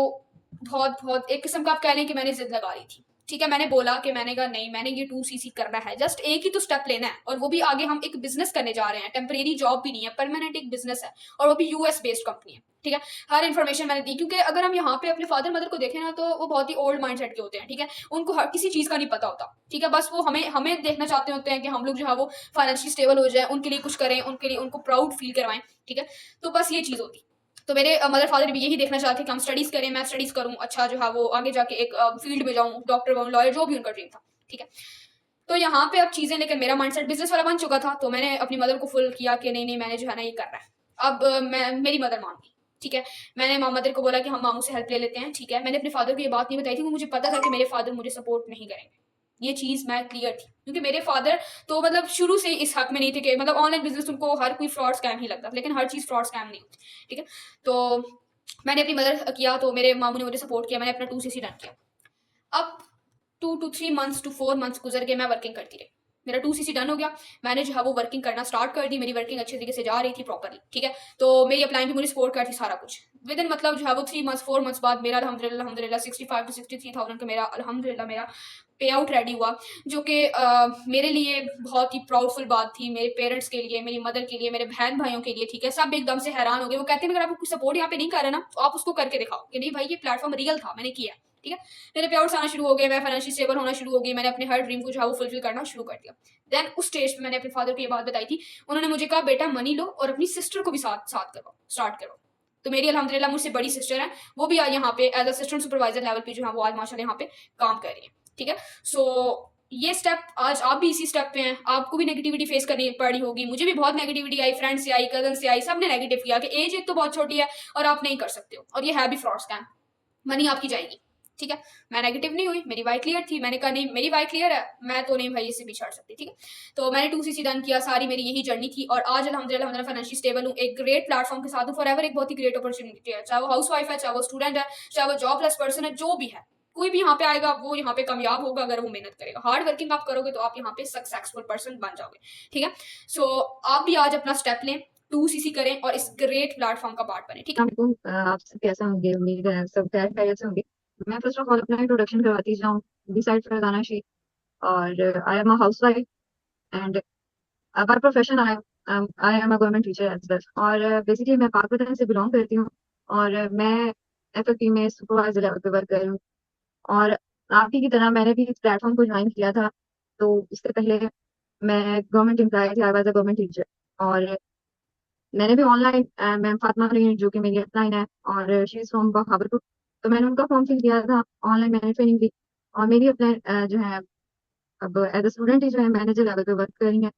बहुत एक किस्म का आप कह लें कि मैंने जिद लगा ली थी। ठीक है, मैंने बोला कि मैंने कहा नहीं, मैंने ये 2CC करना है, जस्ट एक ही तो स्टेप लेना है, और वो भी आगे हम एक बिजनेस करने जा रहे हैं, टेम्परेरी जॉब भी नहीं है, परमानेंट एक बिजनेस है, और वो भी US बेस्ड कंपनी है। ठीक है, हर इन्फॉर्मेशन मैंने दी, क्योंकि अगर हम यहाँ पे अपने फादर मदर को देखें ना तो वो बहुत ही ओल्ड माइंडसेट के होते हैं। ठीक है, उनको हर किसी चीज़ का नहीं पता होता। ठीक है, बस वो हमें देखना चाहते होते हैं कि हम लोग जो है वो फाइनेंशियली स्टेबल हो जाए, उनके लिए कुछ करें, उनके लिए उनको प्राउड फील करवाएं। ठीक है, तो बस ये चीज़ होती। तो मेरे मदर फादर भी यही देखना चाहते कि हम स्टडीज़ करें, मैं स्टडीज़ करूँ, अच्छा जो है वो आगे जाके एक फील्ड में जाऊँ, डॉक्टर बनूँ, लॉयर, जो भी उनका ड्रीम था, ठीक है। तो यहाँ पे अब चीज़ें लेकर मेरा माइंडसेट बिज़नेस वाला बन चुका था, तो मैंने अपनी मदर को फुल किया कि नहीं, नहीं मैंने जो है ना ये करना है। अब मेरी मदर मान गई, ठीक है। मैंने मदर को बोला कि हम मामू से हेल्प ले लेते हैं, ठीक है। मैंने अपने फादर को ये बात नहीं बताई थी, मुझे पता था कि मेरे फादर मुझे सपोर्ट नहीं करेंगे। ये चीज़ मैं क्लियर थी, क्योंकि मेरे फादर तो मतलब शुरू से इस हक में नहीं थे कि मतलब ऑनलाइन बिज़नेस उनको हर कोई फ्रॉड स्कैम ही लगता, लेकिन हर चीज़ फ्रॉड स्कैम नहीं होती, ठीक है। तो मैंने अपनी मदर किया, तो मेरे मामू ने मुझे सपोर्ट किया, मैंने अपना 2cc डन किया। अब 2 to 3 मंथ्स टू 4 मंथ्स गुजर के मैं वर्किंग करती रही। मेरा 2cc डन हो गया, मैंने जो है वो वर्किंग करना स्टार्ट कर दी, मेरी वर्किंग अच्छे तरीके से जा रही थी प्रॉपर्ली, ठीक है। तो मेरी अपलाइन भी मुझे सपोर्ट करती, सारा कुछ विद इन मतलब जो है वो 3 मंथ्स 4 मंथ्स बाद मेरा अल्हम्दुलिल्लाह 65 to 63,000 का मेरा अल्हम्दुलिल्लाह मेरा पे आउट रेडी हुआ, जो कि मेरे लिए बहुत ही प्राउडफुल बात थी, मेरे पेरेंट्स के लिए, मेरी मदर के लिए, मेरे बहन भाइयों के लिए, ठीक है। सब एकदम से हैरान हो गए, वो कहते हैं अगर आपको सपोर्ट यहाँ पे नहीं कर रहा ना, तो आप उसको करके दिखाओ कि नहीं भाई ये प्लेटफॉर्म रियल था, मैंने किया, ठीक है। मेरे पे आउट्स आना शुरू हो गए, मैं फाइनेंशियल स्टेबल होना शुरू हो गई, मैंने अपने हर ड्रीम को जो है वो फुलफिल करना शुरू कर दिया। देन उस स्टेज पे मैंने अपने फादर को ये बात बताई थी, उन्होंने मुझे कहा बेटा मनी लो और अपनी सिस्टर को भी साथ साथ करो, स्टार्ट करो। तो मेरी अल्हम्दुलिल्लाह मुझसे बड़ी सिस्टर है, वो भी आज यहाँ पे एज असिस्टेंट सुपरवाइजर लेवल पे जो है वो आज माशाल्लाह यहाँ पे काम कर रही है, ठीक है। सो ये स्टेप आज आप भी इसी स्टेप पे हैं, आपको भी नेगेटिविटी फेस करनी पड़ी होगी, मुझे भी बहुत नेगेटिविटी आई, फ्रेंड से आई, कजन से आई, सबने नेगेटिव किया कि एज एक तो बहुत छोटी है और आप नहीं कर सकते हो, और ये है भी फ्रॉड स्कैम, मनी आपकी जाएगी, ठीक है। मैं नेगेटिव नहीं हुई, मेरी वाई क्लियर थी, मैंने कहा नहीं मेरी वाई क्लियर है, मैं तो नहीं भाई इससे भी छड़ सकती, ठीक है। तो मैंने 2cc डन किया, सारी मेरी यही जर्नी थी, और आज अल्हम्दुलिल्लाह फाइनेंशियल स्टेबल हूँ, एक ग्रेट प्लेटफॉर्म के साथ हूँ, फॉरएवर एक बहुत ही ग्रेट अपॉर्चुनिटी है, चाहे वो हाउस वाइफ है, चाहे वो स्टूडेंट है, चाहे वो जॉबलेस पर्सन है, जो भी है, कोई भी यहाँ पे आएगा वो यहाँ पे कामयाब होगा अगर वो मेहनत करेगा, हार्ड वर्किंग आप करोगे तो आप यहाँ पे सक्सेसफुल पर्सन बन जाओगे, ठीक है। सो आप भी आज अपना स्टेप लें, 2cc करें और इस ग्रेट प्लेटफॉर्म का पार्ट बने, ठीक है। आप सब कैसे होंगे? उम्मीद है सब खैरियत से होंगे। मैं फर्स्ट ऑफ ऑल अपना इंट्रोडक्शन करवाती जाऊँ। दिस साइड फरजाना शेख, और I am a housewife, and by profession I am a government teacher as well. और बेसिकली मैं पाकवतन से बिलोंग करती हूँ, और मैं एफएफपी में सुपरवाइजर लेवल पे वर्क कर रही हूँ। और आप ही की तरह मैंने भी इस प्लेटफॉर्म को ज्वाइन किया था। तो इससे पहले मैं गवर्नमेंट एम्प्लॉय थी, I was a government teacher. और मैंने भी ऑनलाइन, मैम फातिमा रीन जो कि मेरी अपलाइन है, और शी इज फ्रॉम बहावलपुर, तो मैंने उनका फॉर्म फिल किया था, ऑनलाइन मैंने ट्रेनिंग ली। और मेरी अपलाइन जो है अब एज अ स्टूडेंट ही जो है मैनेजर लेवल पे वर्क कर रही है।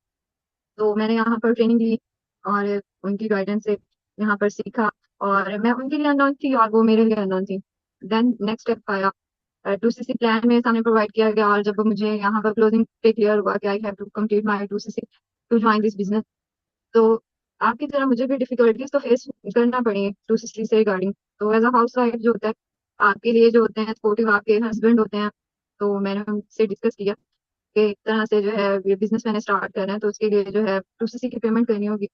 तो मैंने यहाँ पर ट्रेनिंग ली और उनकी गाइडेंस से यहाँ पर सीखा, और मैं उनके लिए अननोन थी और वो मेरे लिए अननोन थी। देन नेक्स्ट स्टेप आया, 2cc प्लान मेरे सामने प्रोवाइड किया गया, और जब मुझे यहाँ पर क्लोजिंग पे क्लियर हुआ कि I have to complete my 2cc to join this business, तो आपकी तरह मुझे भी डिफिकल्टीज तो फेस करना पड़ी 2cc से रिगार्डिंग। तो एज अ हाउस वाइफ जो होता है, आपके लिए जो होते हैं सपोर्टिव आपके हस्बैंड होते हैं। तो मैंने उनसे डिस्कस किया कि इस तरह से जो है ये बिजनेस मैंने स्टार्ट करना है, तो उसके लिए जो है 2cc की पेमेंट करनी होगी,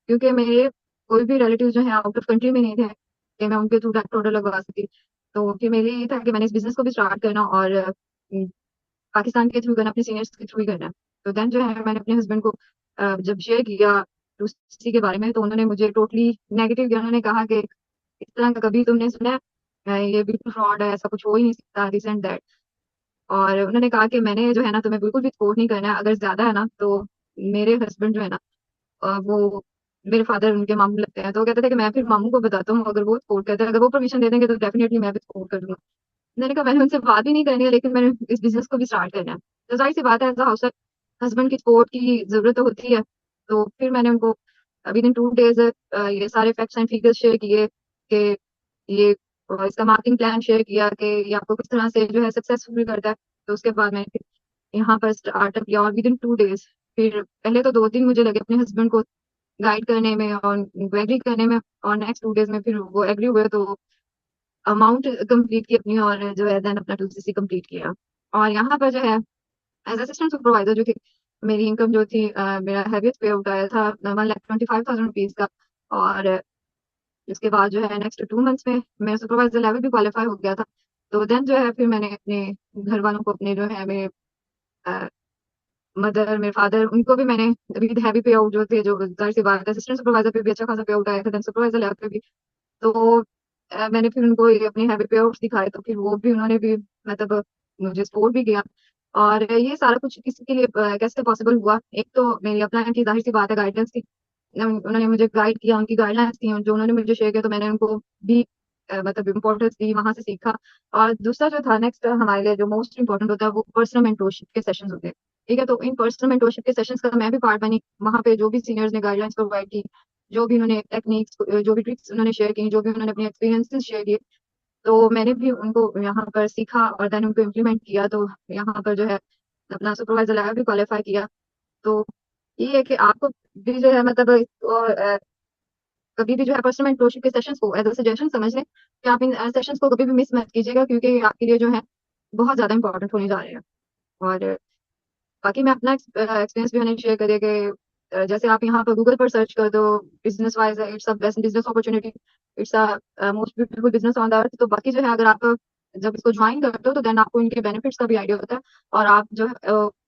क्योंकि मेरे कोई भी रिलेटिव जो है आउट ऑफ कंट्री में नहीं थे कि मैं उनके थ्रू टैक्स ऑर्डर लगवा सकी। तो फिर मेरे लिए ये था कि मैंने इस बिजनेस को भी स्टार्ट करना, और पाकिस्तान के थ्रू करना, अपने सीनियर्स के थ्रू ही करना है। तो देन जो है मैंने अपने हस्बैंड को जब शेयर किया 2cc के बारे में, तो उन्होंने मुझे टोटली नेगेटिव किया। उन्होंने कहा कि इस तरह का कभी तुमने सुना है? ये बिल्कुल फ्रॉड है, ऐसा कुछ हो ही नहीं सकता, दिस एंड दैट। और उन्होंने कहा कि मैंने जो है ना तुम्हें बिल्कुल भी सपोर्ट नहीं करना है, अगर ज्यादा है ना तो मेरे हस्बैंड जो है ना वो मेरे फादर उनके मामू लगते हैं, तो वो कहते थे कि मैं फिर मामू को बताता हूँ, अगर वो सपोर्ट करते हैं, अगर वो परमिशन दे देंगे तो डेफिनेटली मैं भी सपोर्ट कर दूंगा। मैंने कहा मैंने उनसे बात ही नहीं करनी है, लेकिन मैंने इस बिजनेस को भी स्टार्ट करना है। तो जाहिर सी बात है एज अ हाउस हस्बैंड की सपोर्ट की जरूरत तो होती है। तो फिर मैंने उनको विद इन 2 डेज ये सारे फैक्ट्स एंड फिगर्स शेयर किए कि ये इसका मार्केटिंग प्लान शेयर किया कि ये आपको किस तरह से जो है सक्सेसफुल करता है। तो उसके बाद मैंने फिर यहाँ पर स्टार्टअप किया, और विद इन 2 डेज, फिर पहले तो 2 दिन मुझे लगे अपने हस्बैंड को गाइड करने में और उनको एग्री करने में, और नेक्स्ट 2 डेज में फिर वो एग्री हुए, तो अमाउंट कंप्लीट की अपनी, और जो है देन अपना 2cc कंप्लीट किया। और यहाँ पर जो है एज असिस्टेंट सुपरवाइजर जो थी, मेरी इनकम जो थी, मेरा हैवियस्ट पे आउट आया था 1,25,000 रुपीज का। और उसके बाद जो है नेक्स्ट 2 मंथ्स में मैं सुपरवाइजर लेवल भी क्वालिफाई हो गया था। तो देन जो है फिर मैंने अपने घर वालों को, अपने जो है मेरे मदर, मेरे फादर, उनको भी मैंने विद हैवी पे आउट जो थे, जो जाहिर सी बात है असिस्टेंट सुपरवाइजर पे भी अच्छा खासा पे आउट आया था, देन सुपरवाइजर लेवल पे भी। तो मैंने फिर उनको ये अपने हैवी पे आउट्स दिखाए, तो फिर वो भी उन्होंने भी मतलब मुझे सपोर्ट भी किया। और ये सारा कुछ किसी के लिए कैसे पॉसिबल हुआ? एक तो मेरी अपलाइन की जाहिर सी बात है गाइडेंस थी, उन्होंने मुझे गाइड किया, उनकी गाइडलाइंस थी जो उन्होंने मुझे शेयर किया, तो मैंने उनको भी मतलब इम्पोर्टेंस दी, वहां से सीखा। और दूसरा जो था नेक्स्ट हमारे लिए जो मोस्ट इम्पोर्टेंट होता है वो पर्सनल मेंटोरशिप के सेशंस होते हैं। ठीक है, तो इन पर्सनल मेंटोरशिप के सेशंस का मैं भी पार्ट बनी। वहाँ पे जो भी सीनियर्स ने गाइडलाइंस प्रोवाइड की, जो भी उन्होंने टेक्निक्स, जो भी ट्रिक्स उन्होंने शेयर की, जो भी उन्होंने अपने एक्सपीरियंसेस शेयर किए, तो मैंने भी उनको यहाँ पर सीखा और देन उनको इम्प्लीमेंट किया। तो यहाँ पर जो है अपना सुपरवाइजर लेवल भी क्वालिफाई किया। तो ये है कि आपको भी जो है मतलब और कभी भी जो है पर्सनल मेंटरशिप के सेशंस को एज अ सजेशन समझ लें कि आप इन सेशंस को कभी भी मिस मत कीजिएगा, क्योंकि आपके लिए जो है बहुत ज़्यादा इंपॉर्टेंट होने जा रहे हैं। और बाकी मैं अपना एक्सपीरियंस भी मैंने शेयर करिए कि जैसे आप यहाँ पर गूगल पर सर्च कर दो business wise it's a best business opportunity, it's a most beautiful business on the earth. तो बाकी जो है अगर आप जब इसको ज्वाइन करते हो तो देन आपको इनके बेनिफिट्स का भी आइडिया होता है। और आप जो है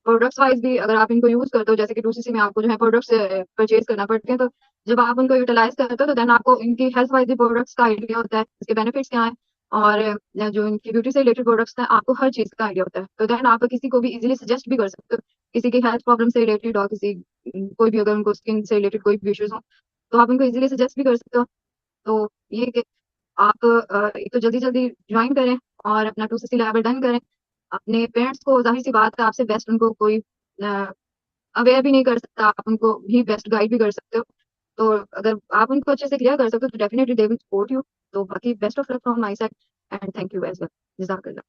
प्रोडक्ट्स वाइज भी अगर आप इनको यूज करते हो, जैसे कि 2CC में आपको जो है प्रोडक्ट्स परचेज करना पड़ते हैं, तो जब आप उनको यूटिलाइज करते हो तो देन आपको इनकी हेल्थ वाइज भी प्रोडक्ट्स का आइडिया होता है, इसके बेनिफिट्स क्या है, और जो इनकी ब्यूटी से रिलेटेड प्रोडक्ट्स हैं आपको हर चीज़ का आइडिया होता है। तो देन आप किसी को भी इजीली सजेस्ट भी कर सकते हो, किसी की हेल्थ प्रॉब्लम से रिलेटेड और किसी कोई भी अगर उनको स्किन से रिलेटेड कोई भी इश्यूज हो तो आप उनको इजीली सजेस्ट भी कर सकते हो। तो ये कि आप एक तो जल्दी जल्दी ज्वाइन करें और अपना 2CC लेवल डन करें। अपने पेरेंट्स को जाहिर सी बात है आपसे बेस्ट उनको कोई अवेयर भी नहीं कर सकता, आप उनको भी बेस्ट गाइड भी कर सकते हो। तो अगर आप उनको अच्छे से क्लियर कर सकते हो तो definitely they will support you. तो बाकी best of luck from my side and thank you as well. जज़ाकल्लाह।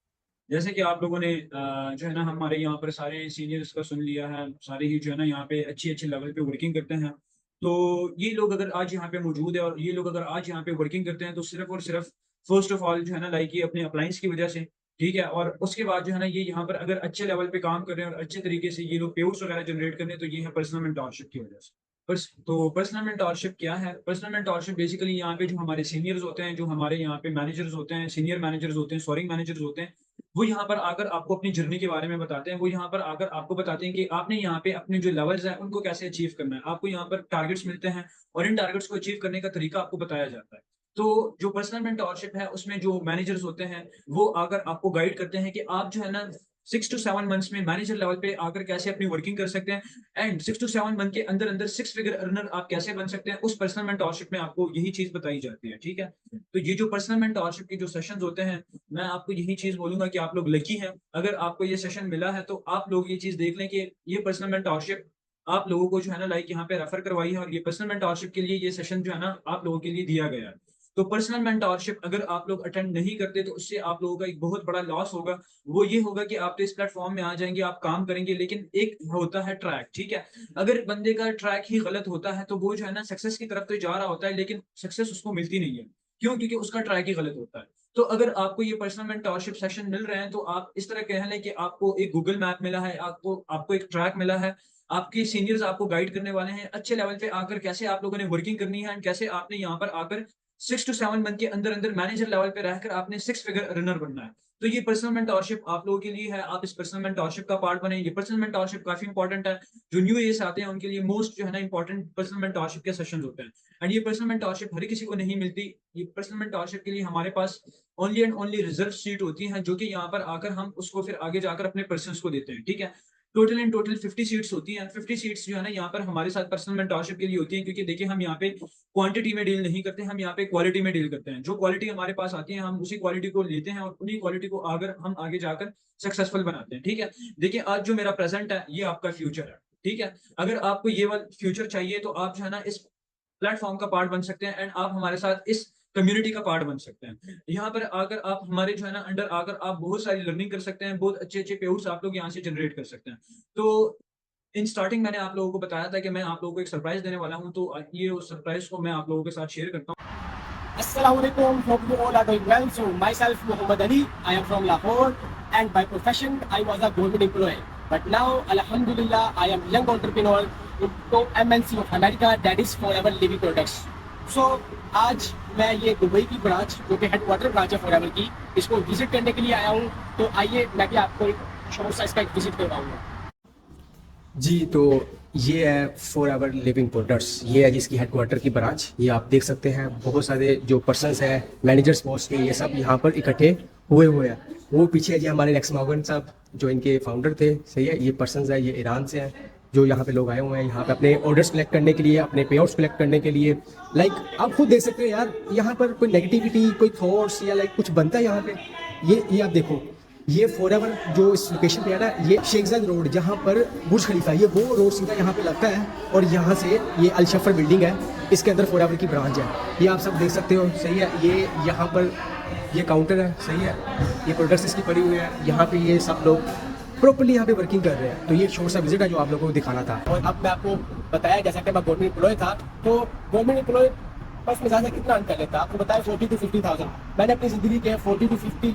जैसे कि आप लोगों ने जो है ना हमारे यहाँ पर सारे सीनियर्स का सुन लिया है, सारे ही जो है ना यहाँ पे अच्छी-अच्छी लेवल पे वर्किंग करते हैं। तो ये लोग अगर आज यहाँ पे मौजूद है और ये लोग अगर आज यहाँ पे वर्किंग करते हैं तो सिर्फ़ और सिर्फ़ फ़र्स्ट ऑफ ऑल जो है ना लाइक ये अपने अप्लायंस की वज़ह से, ठीक है? और उसके बाद जो है ना ये यहाँ पर अगर अच्छे लेवल पे काम कर रहे हैं और अच्छे तरीके से ये लोग पेआउट्स वग़ैरह जनरेट कर रहे हैं, तो ये है पर्सनल मेंटरशिप की वज़ह से। पर्सनल मेंटरशिप क्या है? पर्सनल मेंटरशिप बेसिकली यहाँ पे जो हमारे सीनियर्स होते हैं, जो हमारे यहाँ पे मैनेजर्स होते हैं, सीनियर मैनेजर्स होते हैं, सोअरिंग मैनेजर्स होते हैं, वो यहाँ पर आकर आपको अपनी जर्नी के बारे में बताते हैं। वो यहाँ पर आकर आपको बताते हैं कि आपने यहाँ पे अपने जो लेवल्स हैं, उनको कैसे अचीव करना है। आपको यहाँ पर टारगेट्स मिलते हैं और इन टारगेट्स को अचीव करने का तरीका आपको बताया जाता है। तो जो पर्सनल मेंटरशिप है, उसमें जो मैनेजर्स होते हैं, वो आकर आपको गाइड करते हैं कि आप जो है ना 6 टू 7 मंथ्स में मैनेजर लेवल पे आकर कैसे अपनी वर्किंग कर सकते हैं एंड 6 टू 7 मंथ के अंदर-अंदर 6 फिगर अर्नर आप कैसे बन सकते हैं, उस पर्सनल मेंटरशिप में आपको यही चीज़ बताई जाती है, ठीक है? तो ये जो पर्सनल मेंटरशिप के जो सेशंस होते हैं, मैं आपको यही चीज़ बोलूँगा कि आप लोग लकी हैं। अगर आपको ये सेशन मिला है, तो आप लोग ये चीज़ देख लें कि ये पर्सनल मेंटरशिप आप लोगों को जो है ना लाइक यहाँ पे रेफर करवाई है और ये पर्सनल मेंटरशिप के लिए ये सेशन जो है ना आप लोगों के लिए दिया गया है। तो पर्सनल मेंटरशिप अगर आप लोग अटेंड नहीं करते, तो उससे आप लोगों का एक बहुत बड़ा लॉस होगा। वो ये होगा कि आप तो इस प्लेटफ़ॉर्म में आ जाएँगे, आप काम करेंगे, लेकिन एक होता है ट्रैक, ठीक है? अगर बंदे का ट्रैक ही गलत होता है, तो वो जो है ना सक्सेस की तरफ तो जा रहा होता है, लेकिन सक्सेस उसको मिलती नहीं है। क्यों? क्योंकि उसका ट्रैक ही गलत होता है। तो अगर आपको ये पर्सनल मेंटरशिप सेशन मिल रहे हैं, तो आप इस तरह कह लें कि आपको एक गूगल मैप मिला है, आपको आपको एक ट्रैक मिला है, आपके सीनियर्स आपको गाइड करने वाले हैं, अच्छे लेवल पे आकर कैसे आप लोगों ने वर्किंग करनी है एंड कैसे आपने यहाँ पर आकर 6 टू 7 मंथ के अंदर-अंदर मैनेजर लेवल पे रहकर आपने 6 फिगर अर्नर बनना है। तो ये पर्सनल मेंटरशिप आप लोगों के लिए है, आप इस पर्सनल मेंटरशिप का पार्ट बनें। ये पर्सनल मेंटरशिप काफ़ी इंपॉर्टेंट है। जो न्यू एज आते हैं उनके लिए मोस्ट जो है ना इंपॉर्टेंट पर्सनल मेंटरशिप के सेशंस होते हैं। एंड ये पर्सनल मेंटरशिप हर किसी को नहीं मिलती। ये पर्सनल मेंटरशिप के लिए हमारे पास only and only reserve seat होती हैं, जो कि यहाँ पर आकर हम उसको फिर आगे जाकर अपने पर्सन्स को देते हैं, ठीक है? टोटल इन टोटल 50 सीट्स होती हैं। 50 सीट्स जो है ना यहाँ पर हमारे साथ पर्सनल मेंटरशिप के लिए होती हैं, क्योंकि देखिए हम यहाँ पे क्वांटिटी में डील नहीं करते, हम यहाँ पे क्वालिटी में डील करते हैं। जो क्वालिटी हमारे पास आती है, हम उसी क्वालिटी को लेते हैं और उन्हीं क्वालिटी को अगर हम आगे जाकर सक्सेसफुल बनाते हैं, ठीक है? देखिए आज जो मेरा प्रेज़ेंट है, ये आपका फ्यूचर है, ठीक है? अगर आपको ये वाला फ्यूचर चाहिए, तो आप जो है ना इस प्लेटफ़ॉर्म का पार्ट बन सकते हैं एंड आप हमारे साथ इस कम्युनिटी का पार्ट बन सकते हैं। यहाँ पर आकर आप हमारे जो है ना अंडर आकर आप बहुत सारी लर्निंग कर सकते हैं, बहुत अच्छे-अच्छे पेआउट्स आप लोग यहाँ से जनरेट कर सकते हैं। तो इन स्टार्टिंग मैंने आप लोगों को बताया था कि मैं आप लोगों को एक सरप्राइज़ देने वाला हूँ, तो ये उस सरप्राइज़ को मैं आप लोगों के साथ शेयर करता हूँ। Assalamualaikum, hope you all are doing well. So myself Muhammad Ali, I am from Lahore and by profession I was a government employee. But now Alhamdulillah I am young entrepreneur into MNC of America, that is Forever Living Products. So आज मैं ये Dubai की branch जो कि headquarter branch है forever की, इसको visit करने के लिए आया हूँ। तो आइए मैं भी आपको एक शॉर्ट सा इसका एक विजिट करवाऊंगा। जी, तो ये है फॉरएवर लिविंग प्रोडक्ट्स, ये है जिसकी हेडक्वार्टर की ब्रांच। ये आप देख सकते हैं बहुत सारे जो पर्सन्स हैं, मैनेजर्स पोस्ट के, ये सब यहाँ पर इकट्ठे हुए हैं। वो पीछे जी हमारे रेक्स मॉर्गन साहब जो इनके फाउंडर थे, सही है, ये पर्सन्स है, ये ईरान से हैं जो यहाँ पे लोग आए हुए हैं यहाँ पे अपने ऑर्डर्स कलेक्ट करने के लिए, अपने पे आउट्स कलेक्ट करने के लिए। लाइक आप खुद देख सकते हो यार, यहाँ पर कोई नेगेटिविटी, कोई थॉट्स या लाइक कुछ बनता है यहाँ पे। ये आप देखो, ये फॉरएवर जो इस लोकेशन पे है ना, ये शेखजाद रोड जहाँ पर बुर्ज खलीफा है, ये वो रोड सीधा यहाँ पे लगता है और यहाँ से ये अलशफर बिल्डिंग है, इसके अंदर फॉरएवर की ब्रांच है। ये आप सब देख सकते हो, सही है। ये यहाँ पर ये काउंटर है, सही है। ये प्रोडक्ट्स इसकी पड़ी हुई है, यहाँ पे ये सब लोग प्रॉपर्ली यहाँ पे वर्किंग कर रहे हैं। तो ये शॉर्ट सा विजिट है जो आप लोगों को दिखाना था। और अब मैं आपको बताया, जैसा कि मैं गवर्नमेंट एम्प्लॉय था, तो गवर्नमेंट एम्प्लॉय बस मिजाज से कितना अर्न कर लेता, आपको बताया 40 to 50,000। मैंने अपनी ज़िंदगी के 40 to 50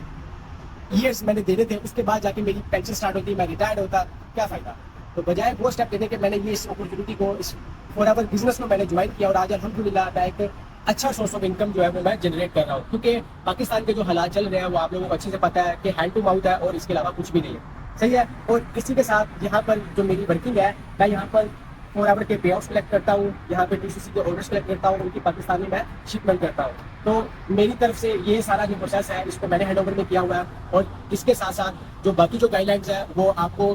ईयर्स मैंने देने थे, उसके बाद जाके मेरी पेंशन स्टार्ट होती, मैं रिटायर्ड होता, क्या फ़ायदा। तो बजाय वो स्टेप लेने के मैंने ये इस अपॉर्चुनिटी को, इस फॉरएवर बिजनेस को मैंने ज्वाइन किया और आज अल्हम्दुलिल्लाह मैं एक अच्छा सोर्स ऑफ इनकम जो है वो मैं जनरेट कर रहा हूँ। क्योंकि पाकिस्तान के जो हालात चल रहे हैं वो आप लोगों को अच्छे से पता है कि हैंड टू माउथ है और इसके अलावा कुछ भी नहीं है, सही है। और इसी के साथ यहाँ पर जो मेरी वर्किंग है, मैं यहाँ पर फॉरएवर के पे आउट्स कलेक्ट करता हूँ, यहाँ पे टीसीसी के ऑर्डर्स कलेक्ट करता हूँ, उनकी पाकिस्तानी में शिपमेंट करता हूँ। तो मेरी तरफ से ये सारा जो प्रोसेस है इसको मैंने हैंड ओवर में किया हुआ है। और इसके साथ साथ जो बाकी जो गाइडलाइंस है वो आपको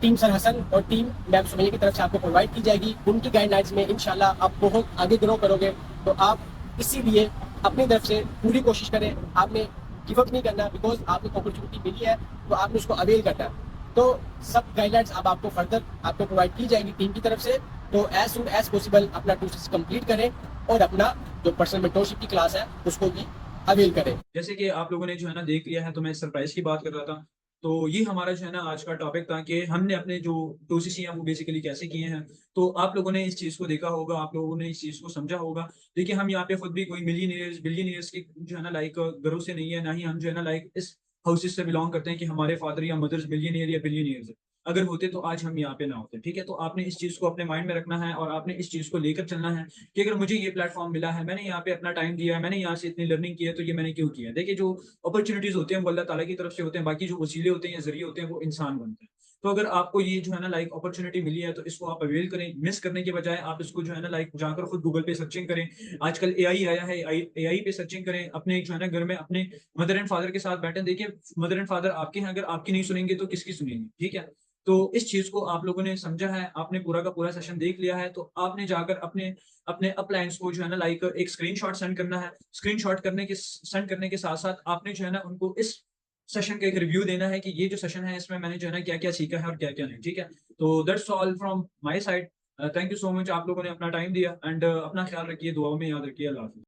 टीम सर हसन और टीम मैम सुमैया की तरफ से आपको प्रोवाइड की जाएगी। उनकी गाइडलाइंस में इंशाल्लाह आप बहुत आगे ग्रो करोगे। तो आप इसीलिए अपनी तरफ से पूरी कोशिश करें, आपने गिव अप नहीं करना, बिकॉज आपको अपॉर्चुनिटी मिली है तो आपने उसको अवेल करना है। तो सब गाइडलाइंस अब आपको फर्दर आपको प्रोवाइड की जाएगी टीम की तरफ से। तो एज सुन एज पॉसिबल अपना 2 कंप्लीट करें और अपना जो पर्सनल मेंटरशिप की क्लास है उसको भी अवेल करें। जैसे कि आप लोगों ने जो है ना देख लिया है, तो मैं सरप्राइज की बात कर रहा था। तो ये हमारा जो है ना आज का टॉपिक था कि हमने अपने जो 2CC हैं वो बेसिकली कैसे किए हैं। तो आप लोगों ने इस चीज़ को देखा होगा, आप लोगों ने इस चीज़ को समझा होगा। देखिए, हम यहाँ पे खुद भी कोई मिलियनियर्स बिलियनियर्स की जो है ना लाइक घरों से नहीं है, ना ही हम जो है ना लाइक इस हाउसेस से बिलोंग करते हैं कि हमारे फादर या मदर्स बिलियनियर या बिलियनियर्स है। अगर होते तो आज हम यहाँ पे ना होते, ठीक है। तो आपने इस चीज़ को अपने माइंड में रखना है और आपने इस चीज़ को लेकर चलना है कि अगर मुझे ये प्लेटफॉर्म मिला है, मैंने यहाँ पे अपना टाइम दिया है, मैंने यहाँ से इतनी लर्निंग की है, तो ये मैंने क्यों किया है। देखिए, जो अपॉर्चुनिटीज होते हैं वो अल्लाह ताला की तरफ से होते हैं, बाकी जो वसीले होते हैं या जरिए होते हैं वो इंसान बनते हैं। तो अगर आपको ये जो है ना लाइक अपॉर्चुनिटी मिली है तो इसको आप अवेल करें, मिस करने के बजाय आप इसको जो है ना लाइक जाकर खुद गूगल पे सर्चिंग करें। आजकल एआई आया है, एआई पे सर्चिंग करें। अपने जो है ना घर में अपने मदर एंड फादर के साथ बैठे, देखिए मदर एंड फादर आपके हैं, अगर आपकी नहीं सुनेंगे तो किसकी सुनेंगे, ठीक है। तो इस चीज को आप लोगों ने समझा है, आपने पूरा का पूरा सेशन देख लिया है, तो आपने जाकर अपने अपने अपलाइंस को जो है ना लाइक एक स्क्रीनशॉट सेंड करना है। स्क्रीनशॉट सेंड करने के साथ साथ आपने जो है ना उनको इस सेशन का एक रिव्यू देना है कि ये जो सेशन है इसमें मैंने जो है ना क्या क्या सीखा है और क्या क्या नहीं, ठीक है। तो that's all from my side. Thank you so much, आप लोगों ने अपना टाइम दिया एंड अपना ख्याल रखिए, दुआओं में याद रखिए। अल्लाह हाफिज़।